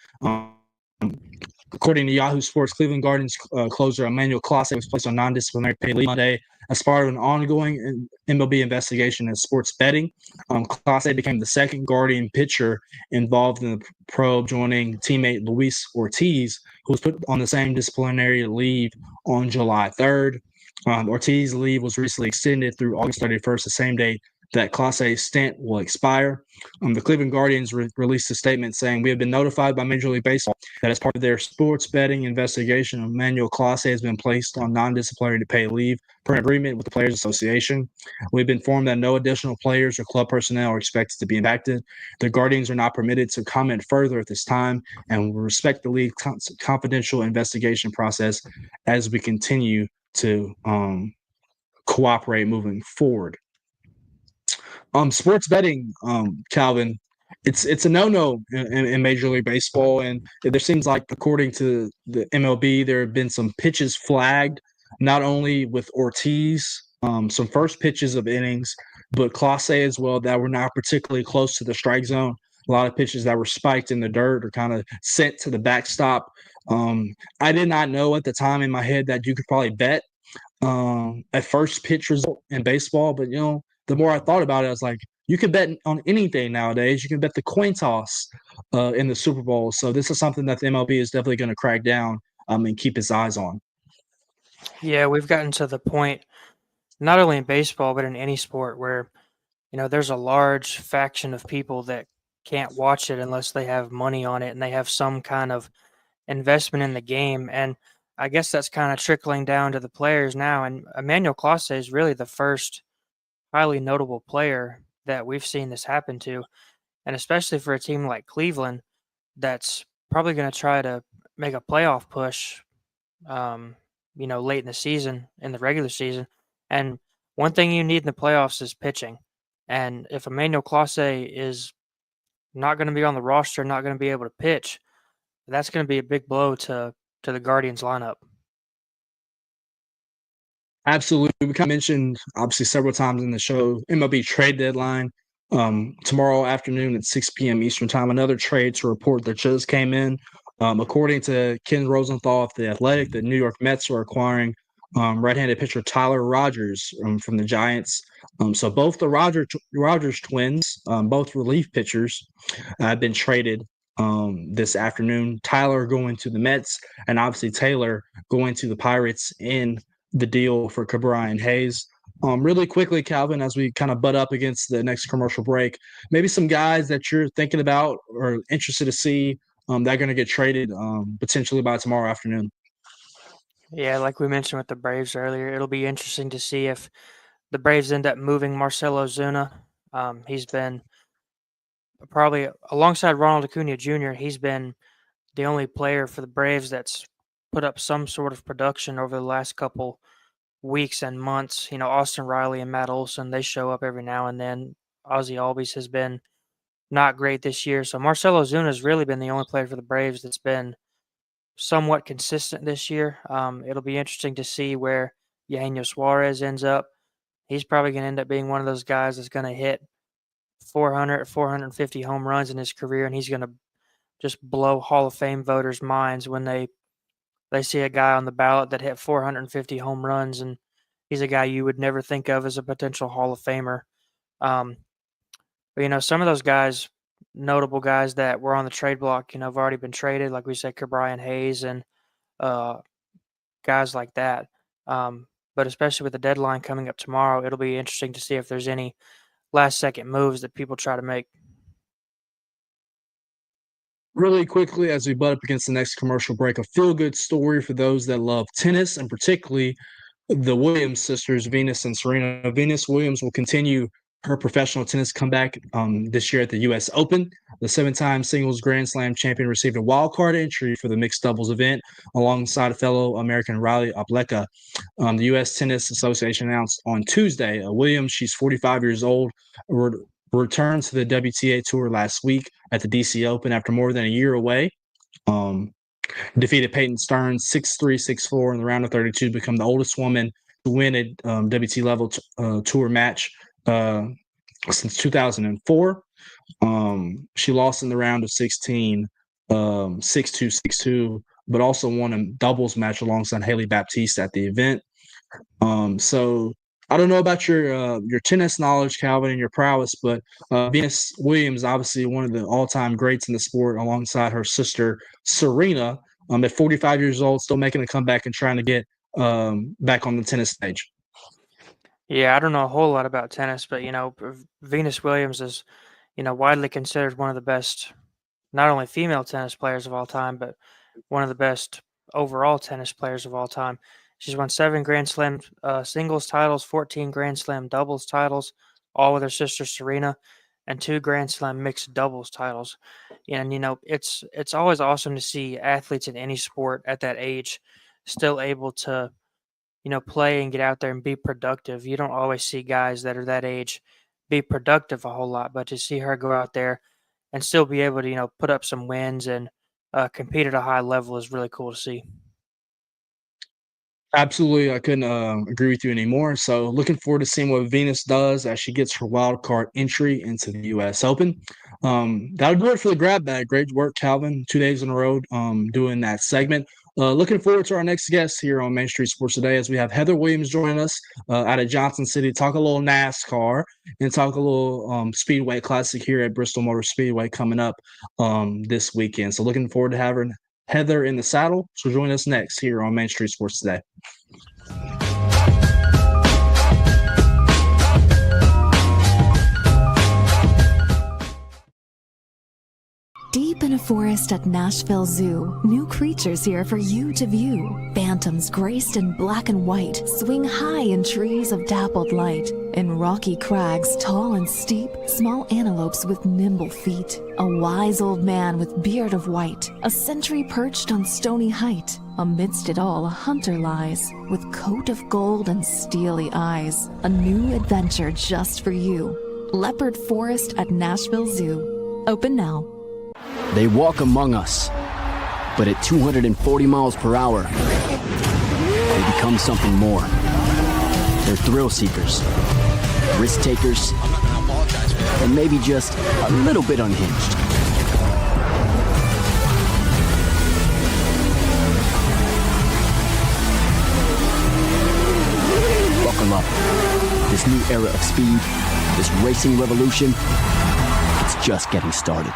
S1: According to Yahoo Sports, Cleveland Guardians closer Emmanuel Clase was placed on non-disciplinary paid leave Monday as part of an ongoing MLB investigation in sports betting. Clase became the second Guardian pitcher involved in the probe, joining teammate Luis Ortiz, who was put on the same disciplinary leave on July 3rd. Ortiz's leave was recently extended through August 31st, the same day that Clase's stint will expire. The Cleveland Guardians released a statement saying, "We have been notified by Major League Baseball that as part of their sports betting investigation, Emmanuel Clase has been placed on non-disciplinary paid leave per an agreement with the Players Association. We've been informed that no additional players or club personnel are expected to be impacted. The Guardians are not permitted to comment further at this time and will respect the league's confidential investigation process as we continue to cooperate moving forward." Sports betting, Calvin, it's a no-no in Major League Baseball, and there seems like, according to the MLB, there have been some pitches flagged, not only with Ortiz, some first pitches of innings, but Clase as well, that were not particularly close to the strike zone. A lot of pitches that were spiked in the dirt or kind of sent to the backstop. I did not know at the time in my head that you could probably bet at first pitch result in baseball, but the more I thought about it, I was like, you can bet on anything nowadays. You can bet the coin toss in the Super Bowl. So this is something that the MLB is definitely going to crack down and keep its eyes on.
S2: Yeah, we've gotten to the point, not only in baseball, but in any sport where, there's a large faction of people that can't watch it unless they have money on it and they have some kind of investment in the game. And I guess that's kind of trickling down to the players now. And Emmanuel Clase is really the first highly notable player that we've seen this happen to. And especially for a team like Cleveland, that's probably going to try to make a playoff push, late in the season, in the regular season. And one thing you need in the playoffs is pitching. And if Emmanuel Clase is not going to be on the roster, not going to be able to pitch, that's going to be a big blow to the Guardians lineup.
S1: Absolutely. We kind of mentioned, obviously, several times in the show, MLB trade deadline. Tomorrow afternoon at 6 p.m. Eastern time, another trade to report that just came in. According to Ken Rosenthal of The Athletic, the New York Mets are acquiring right-handed pitcher Tyler Rogers from the Giants. So both the Rogers twins, both relief pitchers, have been traded this afternoon. Tyler going to the Mets, and obviously Taylor going to the Pirates in the deal for Ke'Bryan Hayes. Really quickly, Calvin, as we kind of butt up against the next commercial break, maybe some guys that you're thinking about or interested to see that are going to get traded potentially by tomorrow afternoon.
S2: Yeah, like we mentioned with the Braves earlier, it'll be interesting to see if the Braves end up moving Marcell Ozuna. He's been probably alongside Ronald Acuna Jr., he's been the only player for the Braves that's put up some sort of production over the last couple weeks and months. Austin Riley and Matt Olson, they show up every now and then. Ozzy Albies has been not great this year. So Marcell Ozuna has really been the only player for the Braves that's been somewhat consistent this year. It'll be interesting to see where Eugenio Suarez ends up. He's probably going to end up being one of those guys that's going to hit 400, 450 home runs in his career, and he's going to just blow Hall of Fame voters' minds when they see a guy on the ballot that hit 450 home runs, and he's a guy you would never think of as a potential Hall of Famer. But some of those guys, notable guys that were on the trade block, have already been traded, like we said, Ke'Bryan Hayes and guys like that. But especially with the deadline coming up tomorrow, it'll be interesting to see if there's any last-second moves that people try to make.
S1: Really quickly, as we butt up against the next commercial break, a feel-good story for those that love tennis, and particularly the Williams sisters, Venus and Serena. Venus Williams will continue her professional tennis comeback this year at the U.S. Open. The 7-time singles Grand Slam champion received a wild card entry for the mixed doubles event alongside fellow American Riley Opleka. The U.S. Tennis Association announced on Tuesday Williams, she's 45 years old, returned to the WTA Tour last week at the DC Open after more than a year away. Defeated Peyton Stearns 6-3, 6-4 in the round of 32 to become the oldest woman to win a WTA level tour match since 2004. She lost in the round of 16, 6-2, 6-2, but also won a doubles match alongside Haley Baptiste at the event. So I don't know about your tennis knowledge, Calvin, and your prowess, but Venus Williams, obviously one of the all-time greats in the sport, alongside her sister Serena, at 45 years old, still making a comeback and trying to get back on the tennis stage.
S2: Yeah, I don't know a whole lot about tennis, but Venus Williams is, widely considered one of the best, not only female tennis players of all time, but one of the best overall tennis players of all time. She's won 7 Grand Slam singles titles, 14 Grand Slam doubles titles, all with her sister Serena, and 2 Grand Slam mixed doubles titles. And it's always awesome to see athletes in any sport at that age still able to play and get out there and be productive. You don't always see guys that are that age be productive a whole lot, but to see her go out there and still be able to, put up some wins and compete at a high level is really cool to see.
S1: Absolutely. I couldn't agree with you anymore. So looking forward to seeing what Venus does as she gets her wild card entry into the U.S. Open. That'll do it for the grab bag. Great work, Calvin. 2 days in a row doing that segment. Looking forward to our next guest here on Main Street Sports Today as we have Heather Williams joining us out of Johnson City, talk a little NASCAR and talk a little Speedway Classic here at Bristol Motor Speedway coming up this weekend. So looking forward to having Heather in the saddle. So join us next here on Main Street Sports Today.
S6: Deep in a forest at Nashville Zoo, new creatures here for you to view. Phantoms graced in black and white swing high in trees of dappled light. In rocky crags, tall and steep, small antelopes with nimble feet. A wise old man with beard of white, a sentry perched on stony height. Amidst it all, a hunter lies, with coat of gold and steely eyes. A new adventure just for you. Leopard Forest at Nashville Zoo. Open now.
S13: They walk among us, but at 240 miles per hour, they become something more. They're thrill seekers, risk takers, and maybe just a little bit unhinged. Buckle up. This new era of speed, this racing revolution, it's just getting started.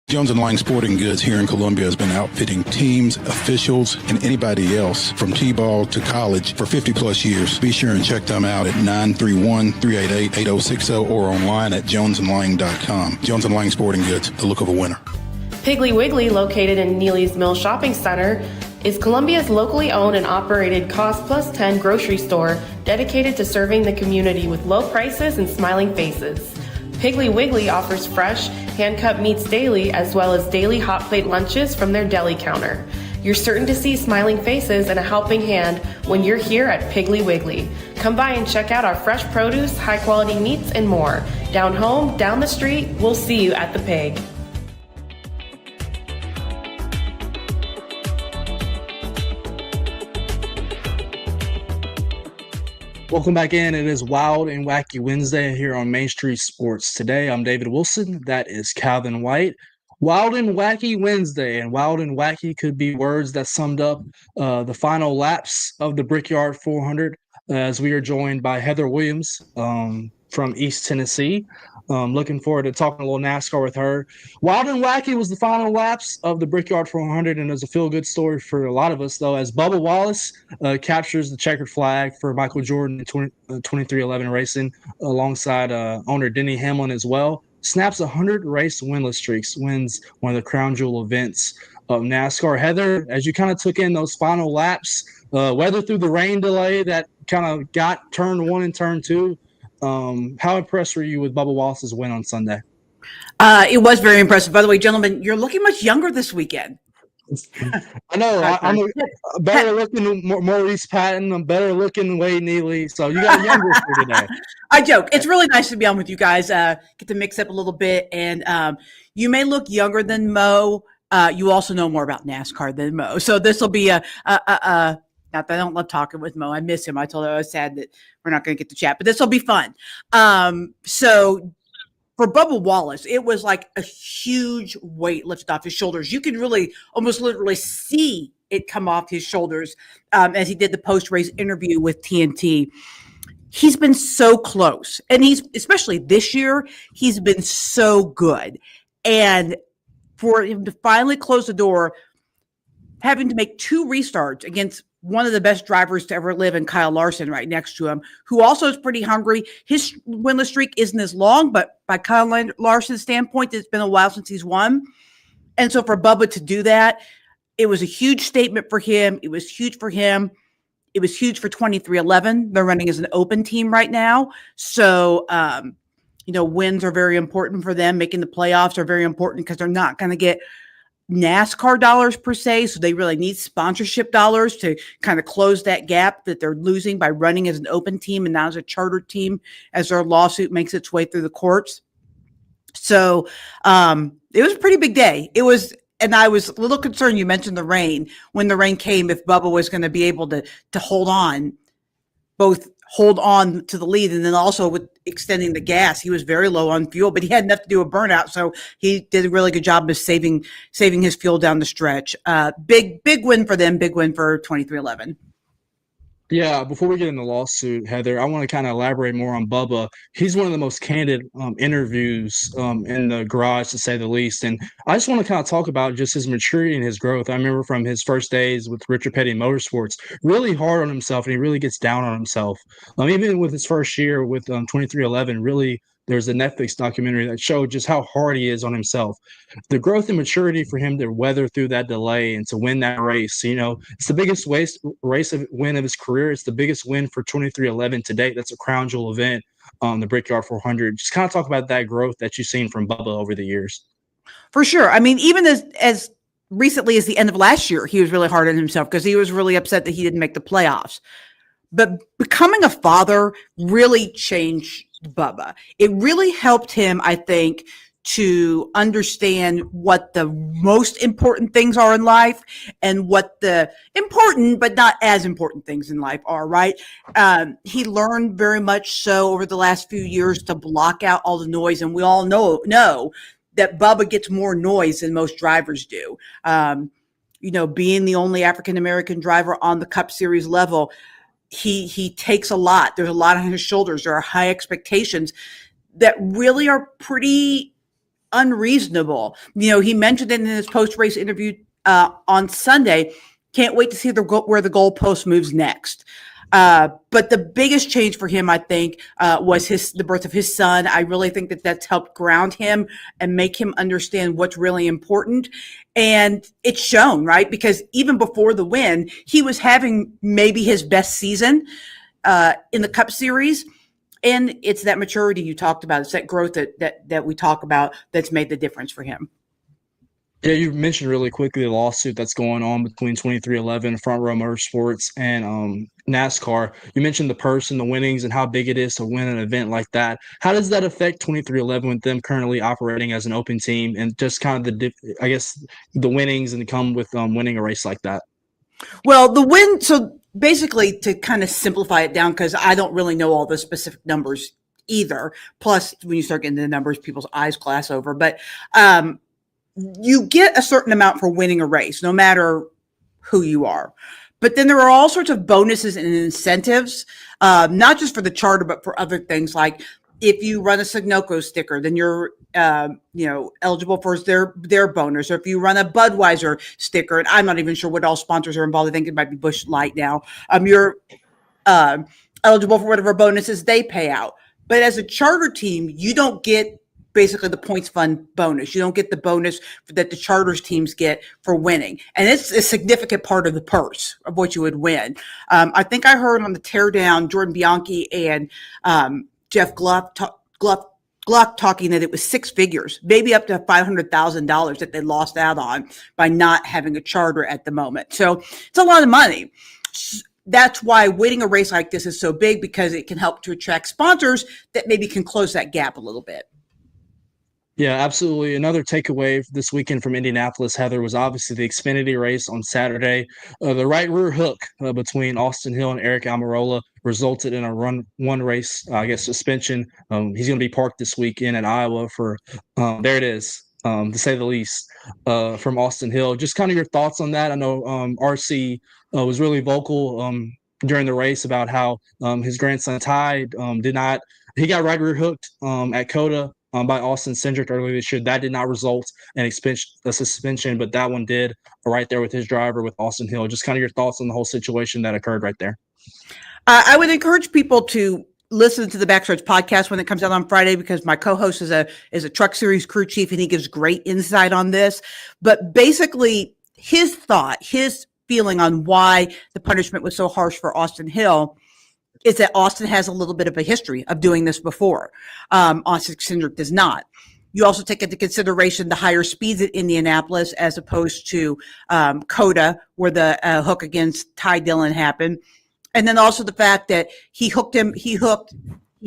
S14: Jones & Lang Sporting Goods here in Columbia has been outfitting teams, officials, and anybody else from T-ball to college for 50 plus years. Be sure and check them out at 931-388-8060 or online at jonesandlang.com. Jones & Lang Sporting Goods, the look of a winner.
S15: Piggly Wiggly, located in Neely's Mill Shopping Center, is Columbia's locally owned and operated Cost Plus 10 grocery store dedicated to serving the community with low prices and smiling faces. Piggly Wiggly offers fresh, hand-cut meats daily, as well as daily hot plate lunches from their deli counter. You're certain to see smiling faces and a helping hand when you're here at Piggly Wiggly. Come by and check out our fresh produce, high-quality meats, and more. Down home, down the street, we'll see you at the Pig.
S1: Welcome back in. It is Wild and Wacky Wednesday here on Main Street Sports. Today, I'm David Wilson. That is Calvin White. Wild and Wacky Wednesday. And wild and wacky could be words that summed up the final laps of the Brickyard 400 as we are joined by Heather Williams from East Tennessee. Looking forward to talking a little NASCAR with her. Wild and Wacky was the final laps of the Brickyard 400, and it was a feel-good story for a lot of us, though, as Bubba Wallace captures the checkered flag for Michael Jordan in 2311 Racing alongside owner Denny Hamlin as well. Snaps 100 race winless streaks, wins one of the crown jewel events of NASCAR. Heather, as you kind of took in those final laps, whether through the rain delay that kind of got turn one and turn two, how impressed were you with Bubba Wallace's win on Sunday?
S16: It was very impressive. By the way, gentlemen, you're looking much younger this weekend.
S1: I know. I'm a better looking Maurice Patton. I'm better looking Wade Neely. So you got younger for today.
S16: I joke. It's really nice to be on with you guys. Get to mix up a little bit. And you may look younger than Mo. You also know more about NASCAR than Mo. So this will be not that I don't love talking with Mo. I miss him. I told her I was sad that we're not going to get to chat, but this will be fun. So for Bubba Wallace, it was like a huge weight lifted off his shoulders. You could really almost literally see it come off his shoulders as he did the post-race interview with TNT. He's been so close. And he's, especially this year, he's been so good. And for him to finally close the door, having to make 2 restarts against one of the best drivers to ever live in Kyle Larson right next to him, who also is pretty hungry. His winless streak isn't as long, but by Kyle Larson's standpoint, it's been a while since he's won. And so for Bubba to do that, it was a huge statement for him. It was huge for him. It was huge for 2311. They're running as an open team right now. So, wins are very important for them. Making the playoffs are very important because they're not going to get NASCAR dollars per se, so they really need sponsorship dollars to kind of close that gap that they're losing by running as an open team and not as a charter team as their lawsuit makes its way through the courts. So it was a pretty big day. It was, and I was a little concerned. You mentioned the rain. When the rain came, if Bubba was going to be able to hold on, both hold on to the lead. And then also with extending the gas, he was very low on fuel, but he had enough to do a burnout. So he did a really good job of saving his fuel down the stretch. Big win for them. Big win for 23XI.
S1: Yeah, before we get in the lawsuit, Heather, I want to kind of elaborate more on Bubba. He's one of the most candid interviews in the garage, to say the least. And I just want to kind of talk about just his maturity and his growth. I remember from his first days with Richard Petty Motorsports, really hard on himself, and he really gets down on himself. Even with his first year with 23XI, really, there's a Netflix documentary that showed just how hard he is on himself. The growth and maturity for him to weather through that delay and to win that race, it's the biggest win of his career. It's the biggest win for 23XI to date. That's a crown jewel event on the Brickyard 400. Just kind of talk about that growth that you've seen from Bubba over the years.
S16: For sure. I mean, even as recently as the end of last year, he was really hard on himself because he was really upset that he didn't make the playoffs. But becoming a father really changed Bubba. It really helped him, I think, to understand what the most important things are in life and what the important but not as important things in life are, right? He learned very much so over the last few years to block out all the noise, and we all know that Bubba gets more noise than most drivers do. Being the only African-American driver on the Cup Series level, he takes a lot. There's a lot on his shoulders. There are high expectations that really are pretty unreasonable. He mentioned it in his post-race interview on Sunday. Can't wait to see where the goalpost moves next. But the biggest change for him, I think, was the birth of his son. I really think that that's helped ground him and make him understand what's really important. And it's shown, right? Because even before the win, he was having maybe his best season in the Cup Series. And it's that maturity you talked about. It's that growth that we talk about that's made the difference for him.
S1: Yeah, you mentioned really quickly the lawsuit that's going on between 23XI, Front Row Motorsports, and NASCAR. You mentioned the purse and the winnings and how big it is to win an event like that. How does that affect 23XI with them currently operating as an open team and just kind of the winnings and come with winning a race like that?
S16: Well, the win. So basically, to kind of simplify it down, because I don't really know all the specific numbers either. Plus, when you start getting into the numbers, people's eyes glass over. But you get a certain amount for winning a race, no matter who you are. But then there are all sorts of bonuses and incentives, not just for the charter, but for other things. Like if you run a Sunoco sticker, then you're, eligible for their bonus. Or if you run a Budweiser sticker, and I'm not even sure what all sponsors are involved. I think it might be Busch Light now. You're eligible for whatever bonuses they pay out. But as a charter team, you don't get basically the points fund bonus. You don't get the bonus that the charters teams get for winning. And it's a significant part of the purse of what you would win. I think I heard on the teardown, Jordan Bianchi and Jeff Gluck talking that it was six figures, maybe up to $500,000 that they lost out on by not having a charter at the moment. So it's a lot of money. That's why winning a race like this is so big, because it can help to attract sponsors that maybe can close that gap a little bit.
S1: Yeah, absolutely. Another takeaway this weekend from Indianapolis, Heather, was obviously the Xfinity race on Saturday. The right rear hook between Austin Hill and Eric Almirola resulted in a one race, suspension. He's going to be parked this weekend at Iowa for, there it is, to say the least, from Austin Hill. Just kind of your thoughts on that. I know RC was really vocal during the race about how his grandson Ty he got right rear hooked at COTA by Austin Cindric earlier this year. That did not result in a suspension, but that one did right there with his driver with Austin Hill. Just kind of your thoughts on the whole situation that occurred right there.
S16: I would encourage people to listen to the Backstretch podcast when it comes out on Friday, because my co-host is a Truck Series crew chief, and he gives great insight on this. But basically, his feeling on why the punishment was so harsh for Austin Hill is that Austin has a little bit of a history of doing this before. Austin Cindric does not. You also take into consideration the higher speeds at Indianapolis as opposed to COTA, where the hook against Ty Dillon happened. And then also the fact that he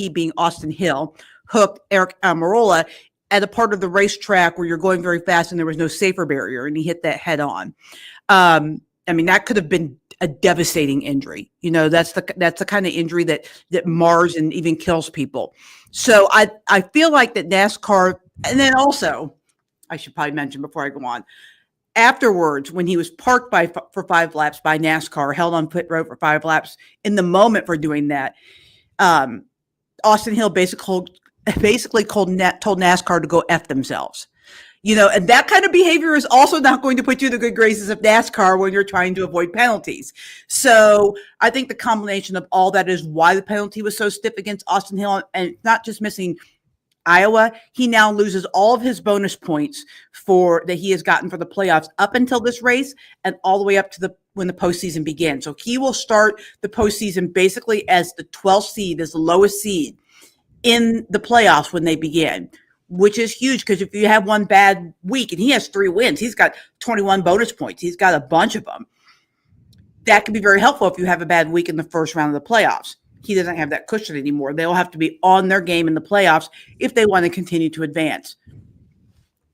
S16: being Austin Hill, hooked Eric Almirola at a part of the racetrack where you're going very fast and there was no safer barrier, and he hit that head on. That could have been a devastating injury. You know, that's the kind of injury that mars and even kills people. So I feel like that NASCAR, and then also I should probably mention before I go on, afterwards, when he was parked for 5 laps by NASCAR, held on pit road for 5 laps, in the moment for doing that, Austin Hill basically told NASCAR to go F themselves. You know, and that kind of behavior is also not going to put you in the good graces of NASCAR when you're trying to avoid penalties. So I think the combination of all that is why the penalty was so stiff against Austin Hill, and it's not just missing Iowa. He now loses all of his bonus points that he has gotten for the playoffs up until this race and all the way up to when the postseason begins. So he will start the postseason basically as the 12th seed, as the lowest seed in the playoffs when they begin, which is huge because if you have one bad week, and he has 3 wins, he's got 21 bonus points. He's got a bunch of them. That can be very helpful if you have a bad week in the first round of the playoffs. He doesn't have that cushion anymore. They'll have to be on their game in the playoffs if they want to continue to advance.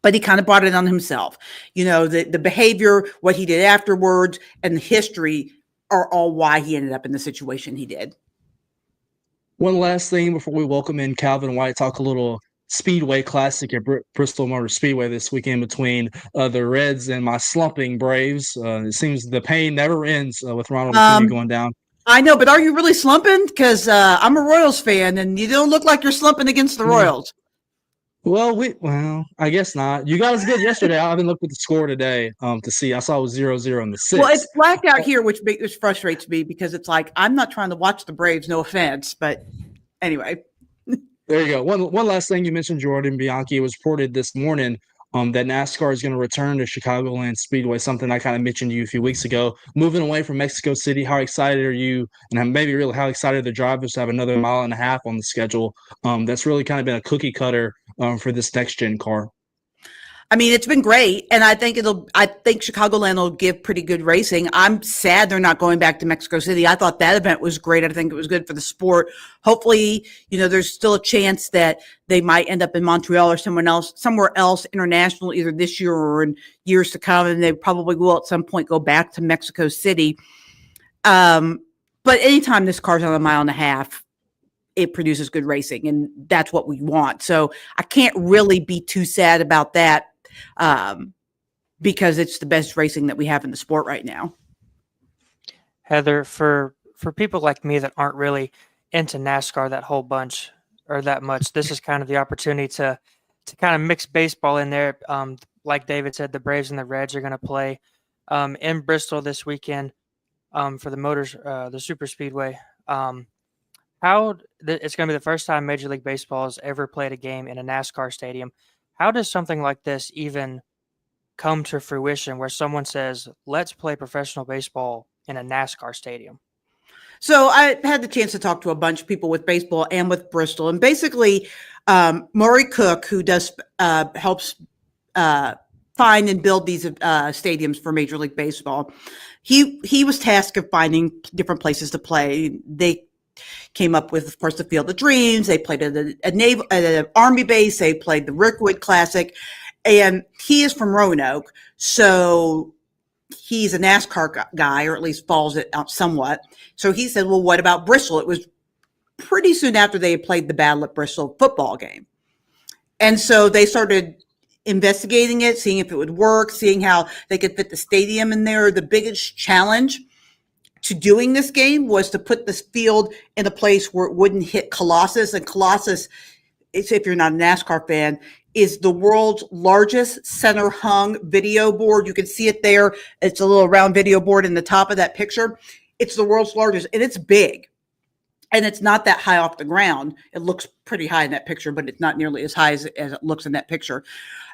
S16: But he kind of brought it on himself. You know, the behavior, what he did afterwards, and the history are all why he ended up in the situation he did.
S1: One last thing before we welcome in Calvin White, talk a little Speedway Classic at Bristol Motor Speedway this weekend between the Reds and my slumping Braves. It seems the pain never ends with Ronald Acuna going down.
S16: I know, but are you really slumping? Because I'm a Royals fan, and you don't look like you're slumping against the Royals.
S1: Well, I guess not. You got us good yesterday. I haven't looked at the score today to see. I saw it was 0-0 in the 6th.
S16: Well, it's blacked out here, which frustrates me because it's like I'm not trying to watch the Braves. No offense, but anyway.
S1: There you go. One last thing you mentioned, Jordan Bianchi. It was reported this morning that NASCAR is going to return to Chicagoland Speedway, something I kind of mentioned to you a few weeks ago. Moving away from Mexico City, how excited are you? And maybe really how excited are the drivers to have another 1.5 miles on the schedule? That's really kind of been a cookie cutter for this next-gen car.
S16: I mean, it's been great, and I think Chicagoland will give pretty good racing. I'm sad they're not going back to Mexico City. I thought that event was great. I think it was good for the sport. Hopefully, you know, there's still a chance that they might end up in Montreal or somewhere else international, either this year or in years to come, and they probably will at some point go back to Mexico City. But anytime this car's on 1.5 miles, it produces good racing, and that's what we want. So I can't really be too sad about that. Because it's the best racing that we have in the sport right now.
S2: Heather, for people like me that aren't really into NASCAR that whole bunch or that much, this is kind of the opportunity to kind of mix baseball in there. Like David said, the Braves and the Reds are going to play in Bristol this weekend for the Super Speedway. It's going to be the first time Major League Baseball has ever played a game in a NASCAR stadium. How does something like this even come to fruition where someone says, let's play professional baseball in a NASCAR stadium?
S16: So I had the chance to talk to a bunch of people with baseball and with Bristol. And basically, Maury Cook, who helps find and build these stadiums for Major League Baseball, he was tasked of finding different places to play. They came up with, of course, the Field of Dreams. They played at an Army base. They played the Rickwood Classic. And he is from Roanoke, so he's a NASCAR guy, or at least follows it out somewhat. So he said, well, what about Bristol? It was pretty soon after they had played the Battle at Bristol football game. And so they started investigating it, seeing if it would work, seeing how they could fit the stadium in there. The biggest challenge to doing this game was to put this field in a place where it wouldn't hit Colossus. And Colossus, if you're not a NASCAR fan, is the world's largest center hung video board. You can see it there. It's a little round video board in the top of that picture. It's the world's largest, and it's big. And it's not that high off the ground. It looks pretty high in that picture, but it's not nearly as high as it looks in that picture.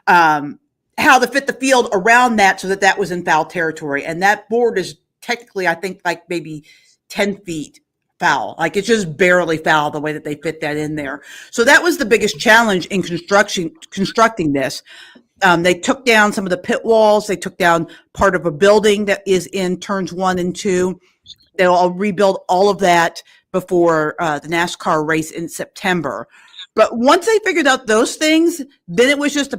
S16: How to fit the field around that so that was in foul territory. And that board is technically, I think, like maybe 10 feet foul. Like it's just barely foul the way that they fit that in there. So that was the biggest challenge in constructing this. They took down some of the pit walls. They took down part of a building that is in turns 1 and 2. They'll rebuild all of that before the NASCAR race in September. But once they figured out those things, then it was just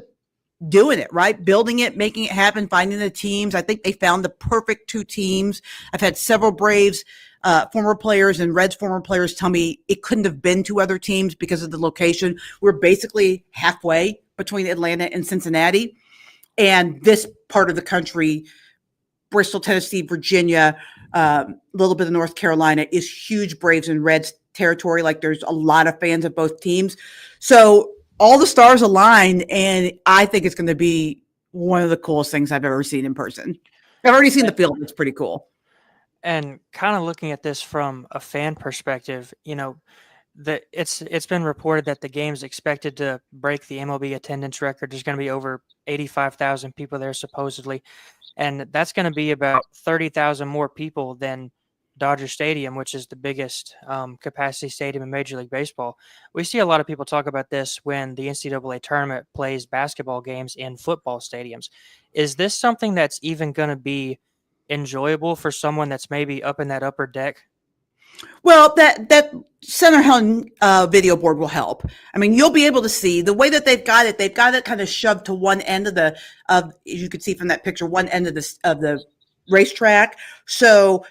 S16: doing it, right? Building it, making it happen, finding the teams. I think they found the perfect two teams. I've had several Braves former players and Reds former players tell me it couldn't have been two other teams because of the location. We're basically halfway between Atlanta and Cincinnati. And this part of the country, Bristol, Tennessee, Virginia, a little bit of North Carolina, is huge Braves and Reds territory. Like there's a lot of fans of both teams. So all the stars aligned, and I think it's going to be one of the coolest things I've ever seen in person. I've already seen the field. It's pretty cool.
S2: And kind of looking at this from a fan perspective, you know, it's been reported that the game's expected to break the MLB attendance record. There's going to be over 85,000 people there supposedly, and that's going to be about 30,000 more people than Dodger Stadium, which is the biggest capacity stadium in Major League Baseball. We see a lot of people talk about this when the NCAA tournament plays basketball games in football stadiums. Is this something that's even going to be enjoyable for someone that's maybe up in that upper deck?
S16: Well, that center hung video board will help. I mean, you'll be able to see the way that they've got it. They've got it kind of shoved to one end of you could see from that picture, one end of the racetrack. So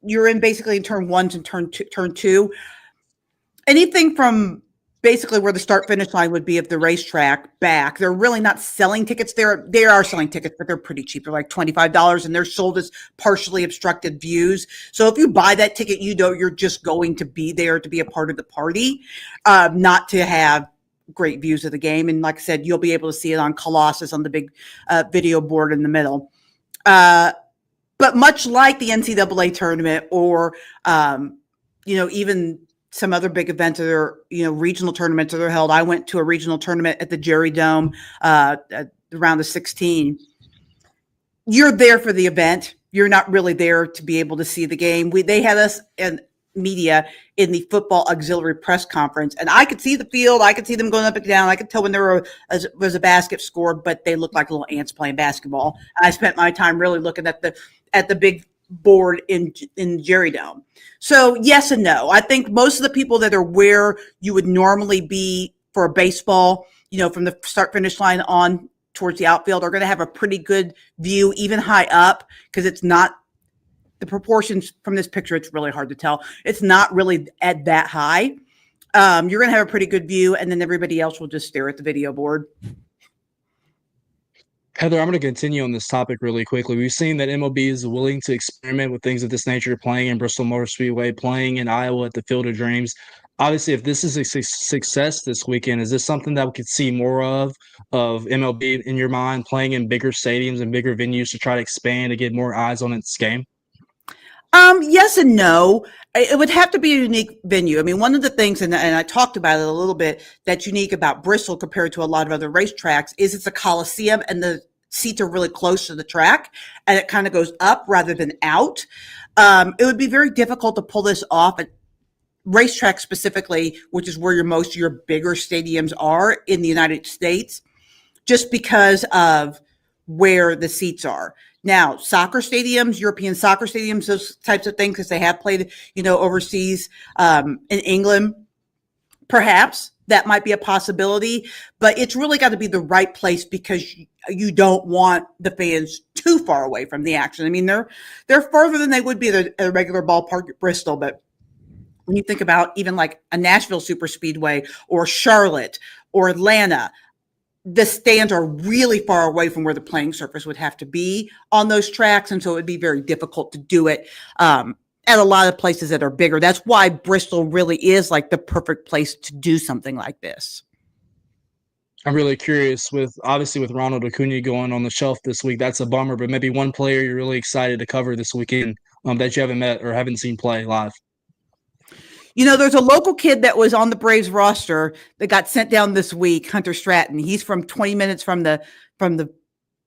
S16: you're in basically in turn one to turn two. Anything from basically where the start finish line would be of the racetrack back. They're really not selling tickets there. They are selling tickets, but they're pretty cheap. They're like $25, and they're sold as partially obstructed views. So if you buy that ticket, you know you're just going to be there to be a part of the party, not to have great views of the game. And like I said, you'll be able to see it on Colossus on the big video board in the middle. But much like the NCAA tournament or, even some other big events that are, regional tournaments that are held. I went to a regional tournament at the Jerry Dome around the 16. You're there for the event. You're not really there to be able to see the game. They had us in media in the football auxiliary press conference, and I could see the field. I could see them going up and down. I could tell when there was a basket scored, but they looked like little ants playing basketball. I spent my time really looking at the big board in Jerry Dome. So yes and no. I think most of the people that are where you would normally be for a baseball, from the start finish line on towards the outfield, are going to have a pretty good view, even high up, because it's not the proportions from this picture. It's really hard to tell. It's not really at that high. You're going to have a pretty good view, and then everybody else will just stare at the video board.
S1: Heather, I'm going to continue on this topic really quickly. We've seen that MLB is willing to experiment with things of this nature, playing in Bristol Motor Speedway, playing in Iowa at the Field of Dreams. Obviously, if this is a success this weekend, is this something that we could see more of MLB in your mind, playing in bigger stadiums and bigger venues to try to expand to get more eyes on its game?
S16: Yes and no. It would have to be a unique venue. I mean, one of the things, and I talked about it a little bit, that's unique about Bristol compared to a lot of other racetracks is it's a coliseum and the seats are really close to the track and it kind of goes up rather than out. It would be very difficult to pull this off at racetracks specifically, which is where most of your bigger stadiums are in the United States, just because of where the seats are. Now, soccer stadiums, European soccer stadiums, those types of things, because they have played, overseas in England, perhaps that might be a possibility. But it's really got to be the right place because you don't want the fans too far away from the action. I mean, they're further than they would be at a regular ballpark at Bristol. But when you think about even like a Nashville Super Speedway or Charlotte or Atlanta, the stands are really far away from where the playing surface would have to be on those tracks. And so it would be very difficult to do it at a lot of places that are bigger. That's why Bristol really is like the perfect place to do something like this.
S1: I'm really curious with Ronald Acuna going on the shelf this week. That's a bummer, but maybe one player you're really excited to cover this weekend that you haven't met or haven't seen play live.
S16: There's a local kid that was on the Braves roster that got sent down this week, Hunter Stratton. He's from 20 minutes from the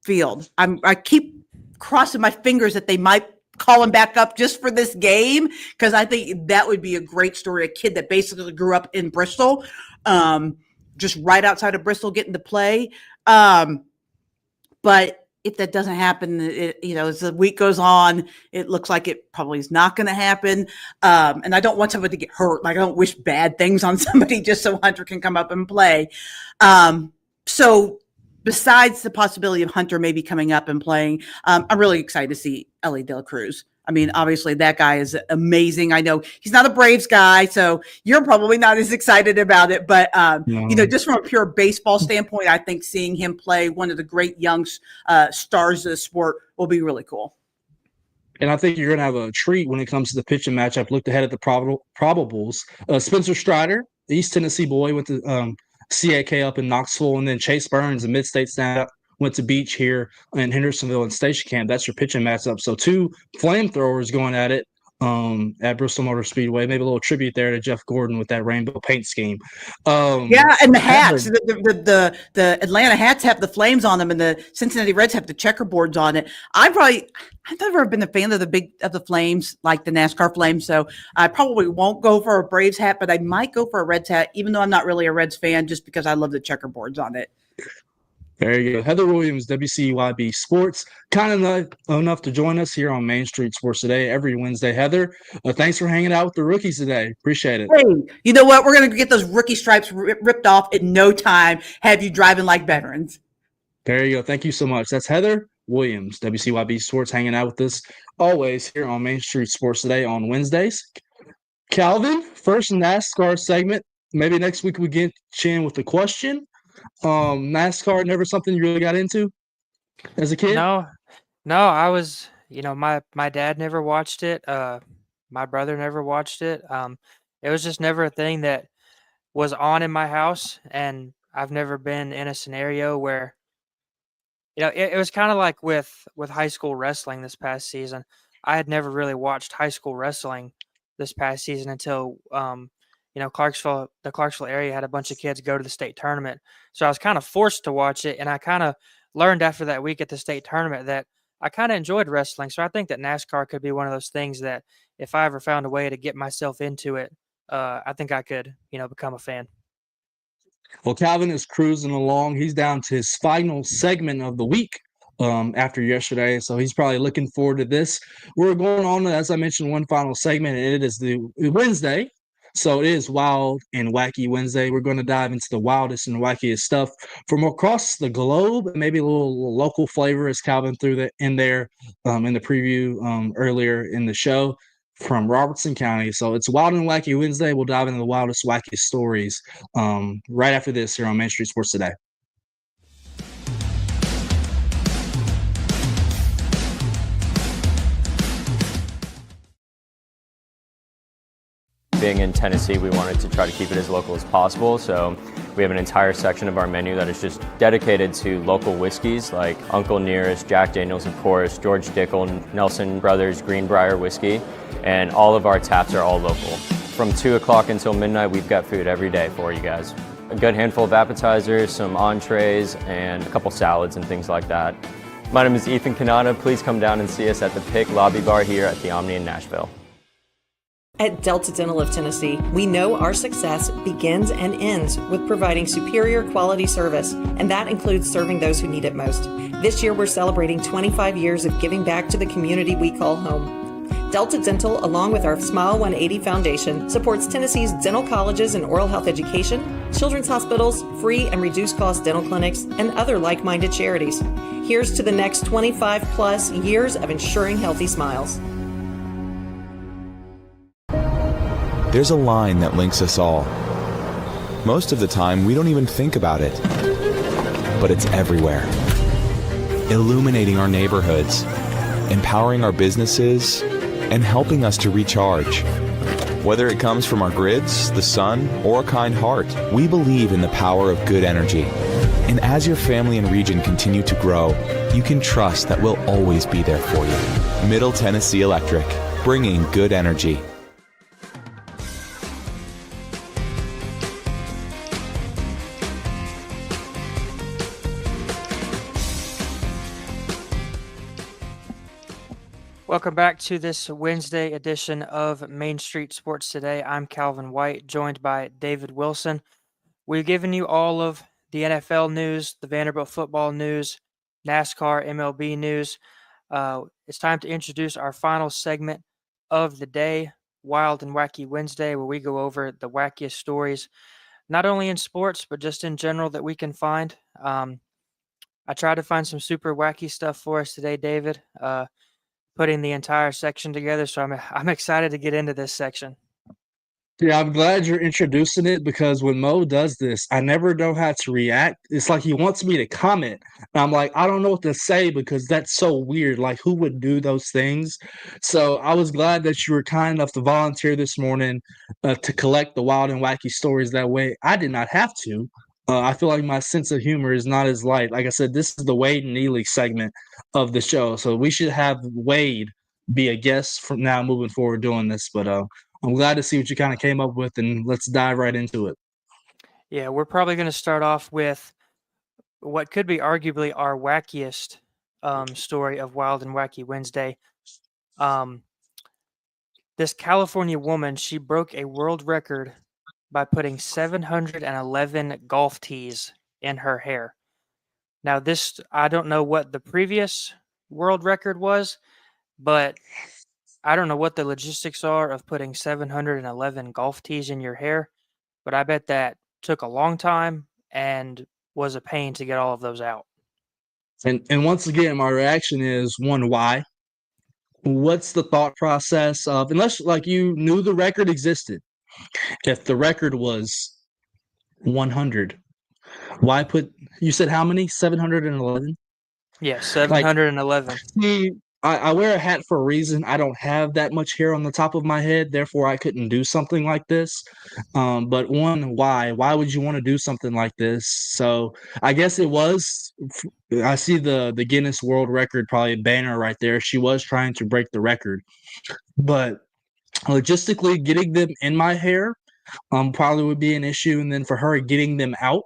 S16: field. I keep crossing my fingers that they might call him back up just for this game, because I think that would be a great story. A kid that basically grew up in Bristol, just right outside of Bristol, getting to play. But if that doesn't happen, as the week goes on, it looks like it probably is not going to happen. And I don't want somebody to get hurt. Like, I don't wish bad things on somebody just so Hunter can come up and play. So besides the possibility of Hunter maybe coming up and playing, I'm really excited to see Ellie De La Cruz. I mean, obviously that guy is amazing. I know he's not a Braves guy, so you're probably not as excited about it. But, just from a pure baseball standpoint, I think seeing him play one of the great young stars of the sport will be really cool.
S1: And I think you're going to have a treat when it comes to the pitching matchup. Looked ahead at the probables. Spencer Strider, the East Tennessee boy, went to CAK up in Knoxville, and then Chase Burns, a mid-state stand-up, went to Beach here in Hendersonville and Station Camp. That's your pitching matchup. So 2 flamethrowers going at it at Bristol Motor Speedway. Maybe a little tribute there to Jeff Gordon with that rainbow paint scheme.
S16: Yeah, and the hats. The Atlanta hats have the flames on them, and the Cincinnati Reds have the checkerboards on it. I've never been a fan of the flames, like the NASCAR flames, so I probably won't go for a Braves hat, but I might go for a Reds hat, even though I'm not really a Reds fan, just because I love the checkerboards on it.
S1: There you go. Heather Williams, WCYB Sports, kind enough to join us here on Main Street Sports Today every Wednesday. Heather, thanks for hanging out with the rookies today. Appreciate it.
S16: Hey, you know what? We're going to get those rookie stripes ripped off in no time, have you driving like veterans.
S1: There you go. Thank you so much. That's Heather Williams, WCYB Sports, hanging out with us always here on Main Street Sports Today on Wednesdays. Calvin, first NASCAR segment. Maybe next week we get in with the question. NASCAR never something you really got into as a kid?
S2: No, I was, my dad never watched it. My brother never watched it. It was just never a thing that was on in my house, and I've never been in a scenario where, it was kind of like with high school wrestling this past season. I had never really watched high school wrestling this past season until, the Clarksville area had a bunch of kids go to the state tournament. So I was kind of forced to watch it, and I kind of learned after that week at the state tournament that I kind of enjoyed wrestling. So I think that NASCAR could be one of those things that if I ever found a way to get myself into it, I think I could, become a fan.
S1: Well, Calvin is cruising along. He's down to his final segment of the week after yesterday, so he's probably looking forward to this. We're going on, as I mentioned, one final segment, and it is the Wednesday. So it is Wild and Wacky Wednesday. We're going to dive into the wildest and wackiest stuff from across the globe, and maybe a little local flavor, as Calvin threw in there in the preview earlier in the show, from Robertson County. So it's Wild and Wacky Wednesday. We'll dive into the wildest, wackiest stories right after this here on Main Street Sports Today.
S17: Being in Tennessee, we wanted to try to keep it as local as possible, so we have an entire section of our menu that is just dedicated to local whiskeys like Uncle Nearest, Jack Daniels, of course, George Dickel, Nelson Brothers, Greenbrier Whiskey, and all of our taps are all local. From 2 o'clock until midnight, we've got food every day for you guys. A good handful of appetizers, some entrees, and a couple salads and things like that. My name is Ethan Kanata. Please come down and see us at the PIC Lobby Bar here at the Omni in Nashville.
S18: At Delta Dental of Tennessee, we know our success begins and ends with providing superior quality service, and that includes serving those who need it most. This year, we're celebrating 25 years of giving back to the community we call home. Delta Dental, along with our Smile 180 Foundation, supports Tennessee's dental colleges and oral health education, children's hospitals, free and reduced cost dental clinics, and other like-minded charities. Here's to the next 25 plus years of ensuring healthy smiles.
S19: There's a line that links us all. Most of the time, we don't even think about it, but it's everywhere. Illuminating our neighborhoods, empowering our businesses, and helping us to recharge. Whether it comes from our grids, the sun, or a kind heart, we believe in the power of good energy. And as your family and region continue to grow, you can trust that we'll always be there for you. Middle Tennessee Electric, bringing good energy.
S2: Welcome back to this Wednesday edition of Main Street Sports Today. I'm Calvin White, joined by David Wilson. We've given you all of the NFL news, the Vanderbilt football news, NASCAR, MLB news. It's time to introduce our final segment of the day, Wild and Wacky Wednesday, where we go over the wackiest stories, not only in sports, but just in general that we can find. I tried to find some super wacky stuff for us today, David. Putting the entire section together, so I'm excited to get into this section.
S1: Yeah, I'm glad you're introducing it because when Mo does this, I never know how to react. It's like he wants me to comment. And I'm like, I don't know what to say because that's so weird. Like, who would do those things? So I was glad that you were kind enough to volunteer this morning to collect the wild and wacky stories that way. I did not have to. I feel like my sense of humor is not as light. Like I said, this is the Wade and Neely segment of the show. So we should have Wade be a guest from now moving forward doing this. But I'm glad to see what you kind of came up with, and let's dive right into it.
S2: Yeah, we're probably going to start off with what could be arguably our wackiest story of Wild and Wacky Wednesday. This California woman, she broke a world record by putting 711 golf tees in her hair. Now, I don't know what the previous world record was, but I don't know what the logistics are of putting 711 golf tees in your hair, but I bet that took a long time and was a pain to get all of those out.
S1: And once again, my reaction is one, why? What's the thought process of, unless like you knew the record existed, if the record was 100, why put, you said how many? 711?
S2: Yeah, 711.
S1: See, I wear a hat for a reason. I don't have that much hair on the top of my head, therefore I couldn't do something like this. But one, why? Why would you want to do something like this? So I guess it was. I see the Guinness World Record probably banner right there. She was trying to break the record, but logistically getting them in my hair probably would be an issue, and then for her getting them out,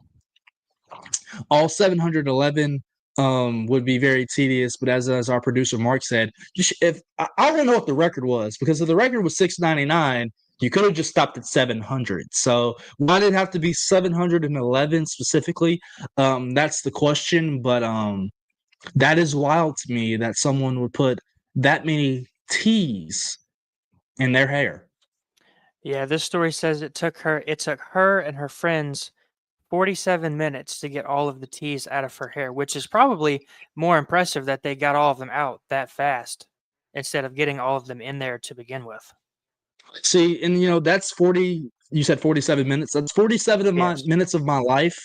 S1: all 711 would be very tedious. But as our producer Mark said, if I don't know what the record was, because if the record was 699, you could have just stopped at 700. So why did it have to be 711 specifically? That's the question. But that is wild to me that someone would put that many T's in their hair.
S2: Yeah, this story says it took her and her friends 47 minutes to get all of the teas out of her hair, which is probably more impressive that they got all of them out that fast instead of getting all of them in there to begin with.
S1: See, and that's 40, you said 47 minutes. That's 47 of my minutes of my life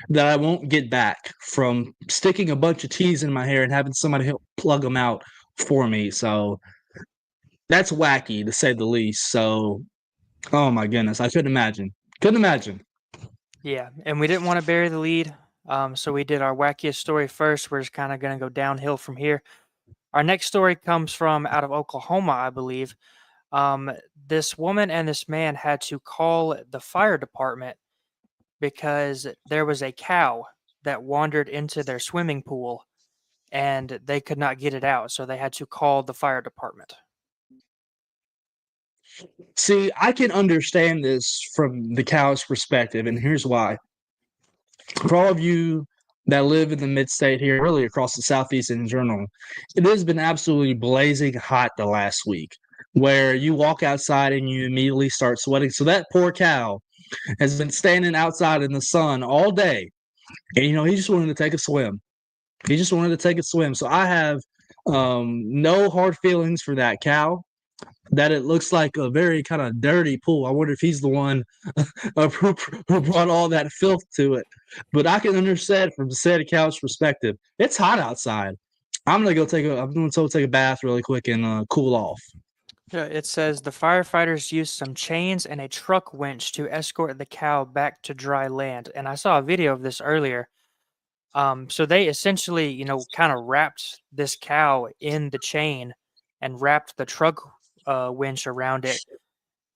S1: that I won't get back from sticking a bunch of teas in my hair and having somebody help plug them out for me. So that's wacky to say the least. So, oh my goodness, I couldn't imagine.
S2: Yeah, and we didn't want to bury the lead, so we did our wackiest story first. We're just kind of going to go downhill from here. Our next story comes from out of Oklahoma, I believe. This woman and this man had to call the fire department because there was a cow that wandered into their swimming pool, and they could not get it out, so they had to call the fire department.
S1: See, I can understand this from the cow's perspective, and here's why. For all of you that live in the mid-state here, really across the Southeast in general, it has been absolutely blazing hot the last week, where you walk outside and you immediately start sweating. So that poor cow has been standing outside in the sun all day, and he just wanted to take a swim. So I have no hard feelings for that cow. That it looks like a very kind of dirty pool. I wonder if he's the one who brought all that filth to it. But I can understand from the said cow's perspective. It's hot outside. I'm going to go take a bath really quick and cool off.
S2: Yeah, it says the firefighters used some chains and a truck winch to escort the cow back to dry land. And I saw a video of this earlier. So they essentially, kind of wrapped this cow in the chain and wrapped the truck winch around it,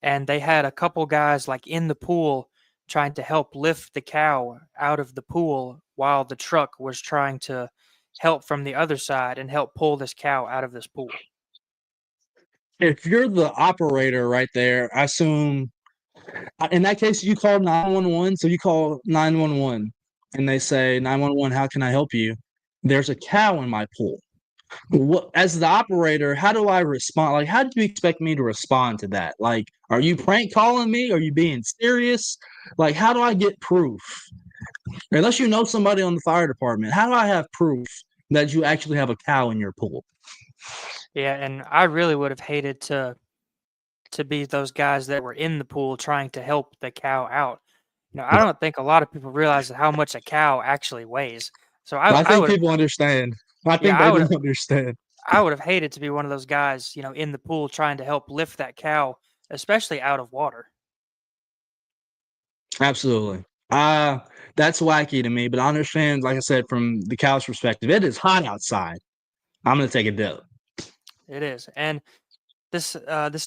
S2: and they had a couple guys in the pool trying to help lift the cow out of the pool while the truck was trying to help from the other side and help pull this cow out of this pool.
S1: If you're the operator right there, I assume in that case you call 911. So you call 911 and they say, 911, how can I help you? There's a cow in my pool. As the operator, how do I respond? How do you expect me to respond to that? Are you prank calling me? Are you being serious? How do I get proof unless you know somebody on the fire department, how do I have proof that you actually have a cow in your pool?
S2: Yeah, and I really would have hated to be those guys that were in the pool trying to help the cow out. I don't think a lot of people realize how much a cow actually weighs. So
S1: I
S2: I
S1: think
S2: would,
S1: people understand. I
S2: yeah,
S1: think they do understand.
S2: I would have hated to be one of those guys, in the pool trying to help lift that cow, especially out of water.
S1: Absolutely. That's wacky to me, but I understand, like I said, from the cow's perspective, it is hot outside. I'm gonna take a dip.
S2: It is, and this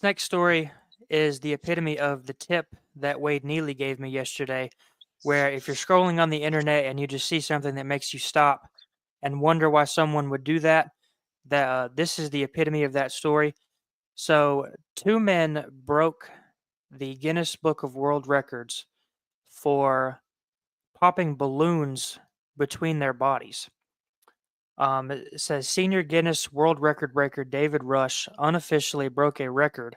S2: next story is the epitome of the tip that Wade Neely gave me yesterday, where if you're scrolling on the internet and you just see something that makes you stop and wonder why someone would do that, this is the epitome of that story. So, two men broke the Guinness Book of World Records for popping balloons between their bodies. It says senior Guinness World Record breaker David Rush unofficially broke a record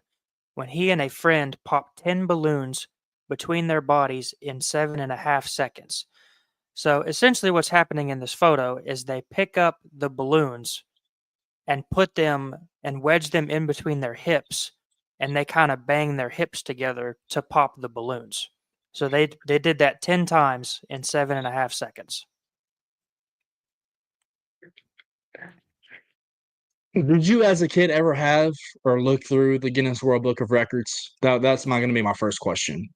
S2: when he and a friend popped 10 balloons between their bodies in 7.5 seconds. So essentially, what's happening in this photo is they pick up the balloons and put them and wedge them in between their hips, and they kind of bang their hips together to pop the balloons. So they did that 10 times in 7.5 seconds.
S1: Did you, as a kid, ever have or look through the Guinness World Book of Records? That's going to be my first question.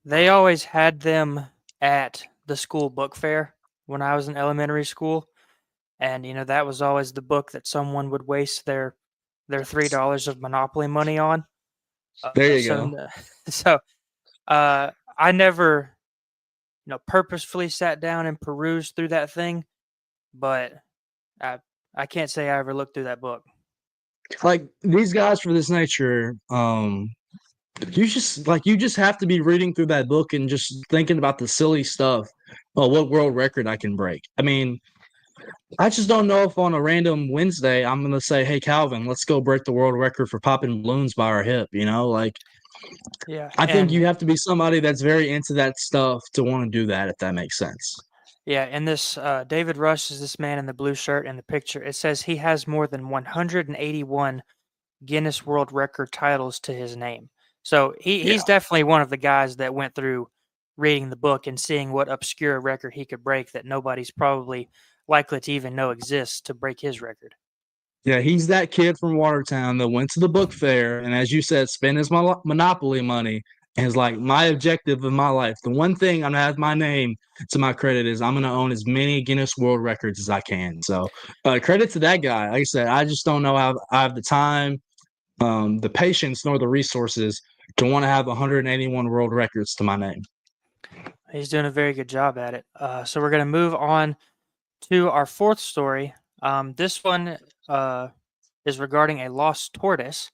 S2: They always had them at the school book fair when I was in elementary school, and that was always the book that someone would waste their $3 of Monopoly money on.
S1: There you go.
S2: So I never, purposefully sat down and perused through that thing, but I can't say I ever looked through that book.
S1: Like these guys for this nature, you just have to be reading through that book and just thinking about the silly stuff. Oh, what world record I can break? I mean, I just don't know if on a random Wednesday I'm gonna say, "Hey, Calvin, let's go break the world record for popping balloons by our hip."
S2: Yeah,
S1: I think you have to be somebody that's very into that stuff to want to do that, if that makes sense.
S2: Yeah, and this David Rush is this man in the blue shirt in the picture. It says he has more than 181 Guinness World Record titles to his name. So he's definitely one of the guys that went through reading the book and seeing what obscure record he could break that nobody's probably likely to even know exists to break his record.
S1: Yeah, he's that kid from Watertown that went to the book fair and, as you said, spent his Monopoly money. And it's like, my objective in my life, the one thing I'm going to have my name to my credit is I'm going to own as many Guinness World Records as I can. So credit to that guy. Like I said, I just don't know how I have the time, the patience, nor the resources to want to have 181 world records to my name.
S2: He's doing a very good job at it. So we're going to move on to our fourth story. This one is regarding a lost tortoise.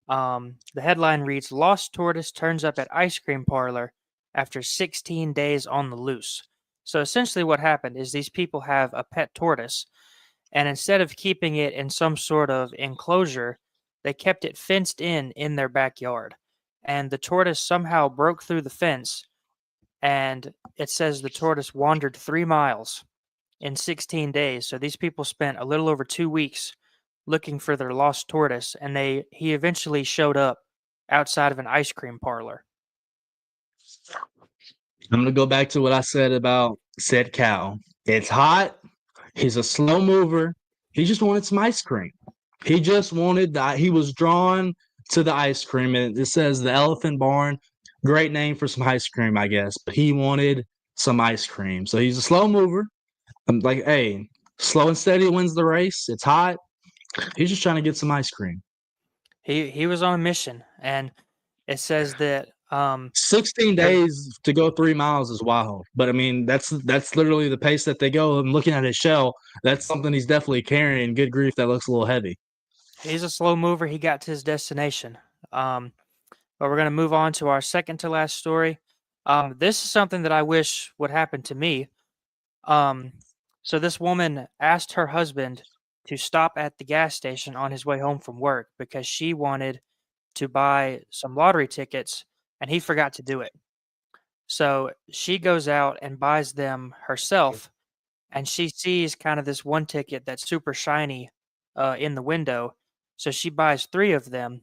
S2: The headline reads, "Lost tortoise turns up at ice cream parlor after 16 days on the loose." So essentially what happened is these people have a pet tortoise, and instead of keeping it in some sort of enclosure, they kept it fenced in their backyard. And the tortoise somehow broke through the fence, and it says the tortoise wandered 3 miles in 16 days. So these people spent a little over 2 weeks looking for their lost tortoise, and he eventually showed up outside of an ice cream parlor.
S1: I'm going to go back to what I said about said cow. It's hot. He's a slow mover. He just wanted some ice cream. He just wanted that. He was drawn to the ice cream. And it says the Elephant Barn. Great name for some ice cream, I guess. But he wanted some ice cream. So he's a slow mover. I'm like, hey, slow and steady wins the race. It's hot. He's just trying to get some ice cream.
S2: He was on a mission, and it says that
S1: 16 days to go 3 miles is wild. But I mean, that's literally the pace that they go. I'm looking at his shell. That's something he's definitely carrying. Good grief, that looks a little heavy.
S2: He's a slow mover. He got to his destination. But we're going to move on to our second to last story. This is something that I wish would happen to me. So this woman asked her husband to stop at the gas station on his way home from work because she wanted to buy some lottery tickets, and he forgot to do it. So she goes out and buys them herself, and she sees kind of this one ticket that's super shiny in the window. So she buys 3 of them,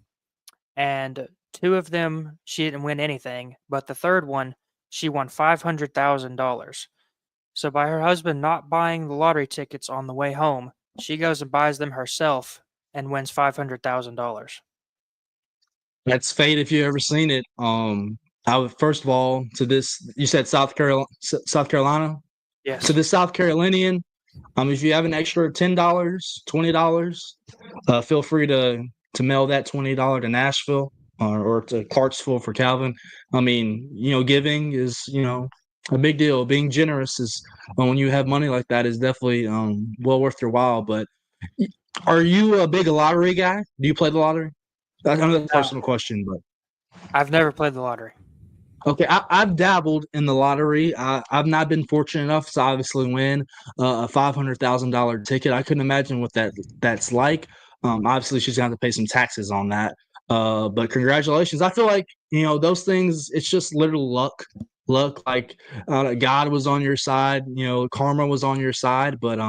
S2: and 2 of them she didn't win anything, but the third one she won $500,000. So by her husband not buying the lottery tickets on the way home, she goes and buys them herself and wins $500,000.
S1: That's fate if you ever seen it. I would first of all to this. You said South Carolina, South Carolina.
S2: Yes.
S1: To the South Carolinian, if you have an extra $10, $20, feel free to mail that $20 to Nashville or to Clarksville for Calvin. Giving is a big deal. Being generous is when you have money like that is definitely well worth your while. But are you a big lottery guy? Do you play the lottery? I know that's a personal question, but
S2: I've never played the lottery.
S1: okay, I've dabbled in the lottery. I've not been fortunate enough to obviously win a $500,000 ticket. I couldn't imagine what that's like. Obviously, she's going to have to pay some taxes on that. But congratulations. I feel like those things. It's just literal luck. Luck, like God was on your side. Karma was on your side. But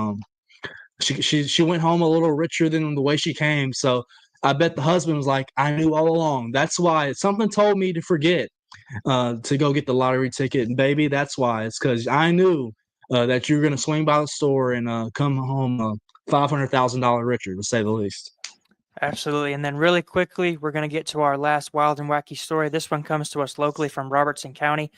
S1: she went home a little richer than the way she came. So I bet the husband was like, I knew all along. That's why something told me to forget to go get the lottery ticket. And baby, that's why. It's because I knew that you were going to swing by the store and come home $500,000 richer, to say the least.
S2: Absolutely. And then really quickly, we're going to get to our last wild and wacky story. This one comes to us locally from Robertson County.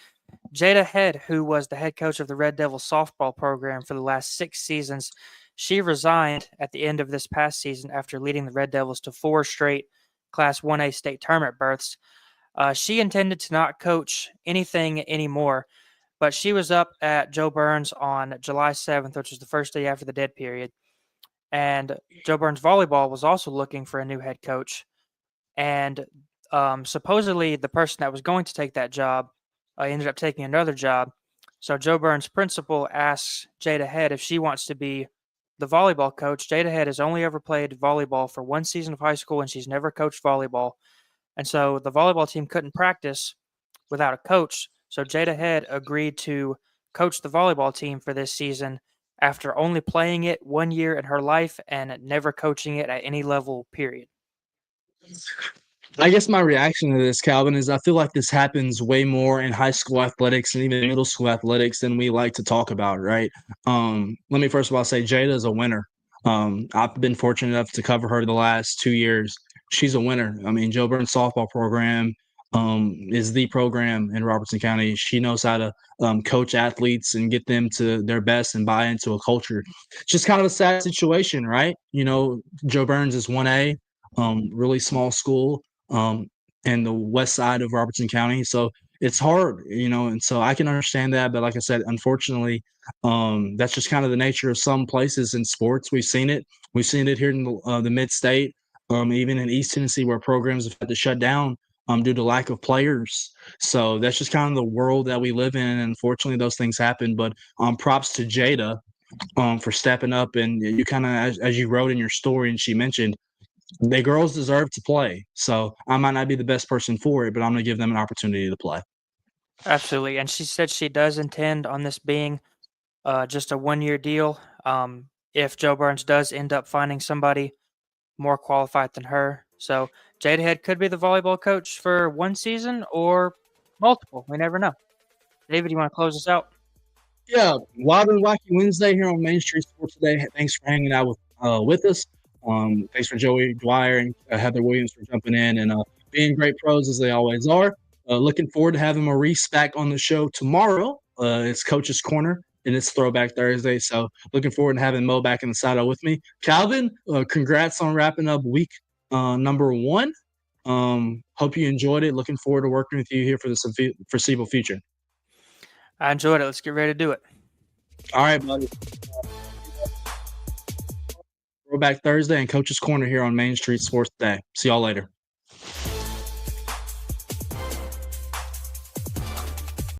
S2: Jada Head, who was the head coach of the Red Devils softball program for the last 6 seasons, she resigned at the end of this past season after leading the Red Devils to 4 straight Class 1A state tournament berths. She intended to not coach anything anymore, but she was up at Joe Burns on July 7th, which was the first day after the dead period. And Joe Burns Volleyball was also looking for a new head coach. And supposedly the person that was going to take that job ended up taking another job. So Joe Burns' principal asks Jada Head if she wants to be the volleyball coach. Jada Head has only ever played volleyball for 1 season of high school, and she's never coached volleyball. And so the volleyball team couldn't practice without a coach. So Jada Head agreed to coach the volleyball team for this season after only playing it 1 year in her life and never coaching it at any level, period.
S1: I guess my reaction to this, Calvin, is I feel like this happens way more in high school athletics and even middle school athletics than we like to talk about, right? Let me first of all say Jada is a winner. I've been fortunate enough to cover her the last 2 years. She's a winner. Joe Burns softball program is the program in Robertson County. She knows how to coach athletes and get them to their best and buy into a culture. It's just kind of a sad situation, right? Joe Burns is 1A, really small school in the west side of Robertson County. So it's hard, and so I can understand that. But like I said, unfortunately, that's just kind of the nature of some places in sports. We've seen it. We've seen it here in the mid-state, even in East Tennessee, where programs have had to shut down due to lack of players. So that's just kind of the world that we live in. And unfortunately, those things happen. But props to Jada for stepping up. And you kind of, as you wrote in your story and she mentioned, the girls deserve to play. So I might not be the best person for it, but I'm going to give them an opportunity to play.
S2: Absolutely. And she said she does intend on this being just a 1-year deal. If Joe Burns does end up finding somebody more qualified than her. So Jada Head could be the volleyball coach for 1 season or multiple. We never know. David, you want to close us out?
S1: Yeah, Wild and Wacky Wednesday here on Main Street Sports today. Thanks for hanging out with us. Thanks for Joey Dwyer and Heather Williams for jumping in and being great pros as they always are. Looking forward to having Maurice back on the show tomorrow. It's Coach's Corner, and it's Throwback Thursday. So looking forward to having Mo back in the saddle with me. Calvin, congrats on wrapping up week number 1. Hope you enjoyed it. Looking forward to working with you here for the foreseeable future.
S2: I enjoyed it. Let's get ready to do it.
S1: All right, buddy. Throwback Thursday and Coach's Corner here on Main Street Sports Day. See y'all later.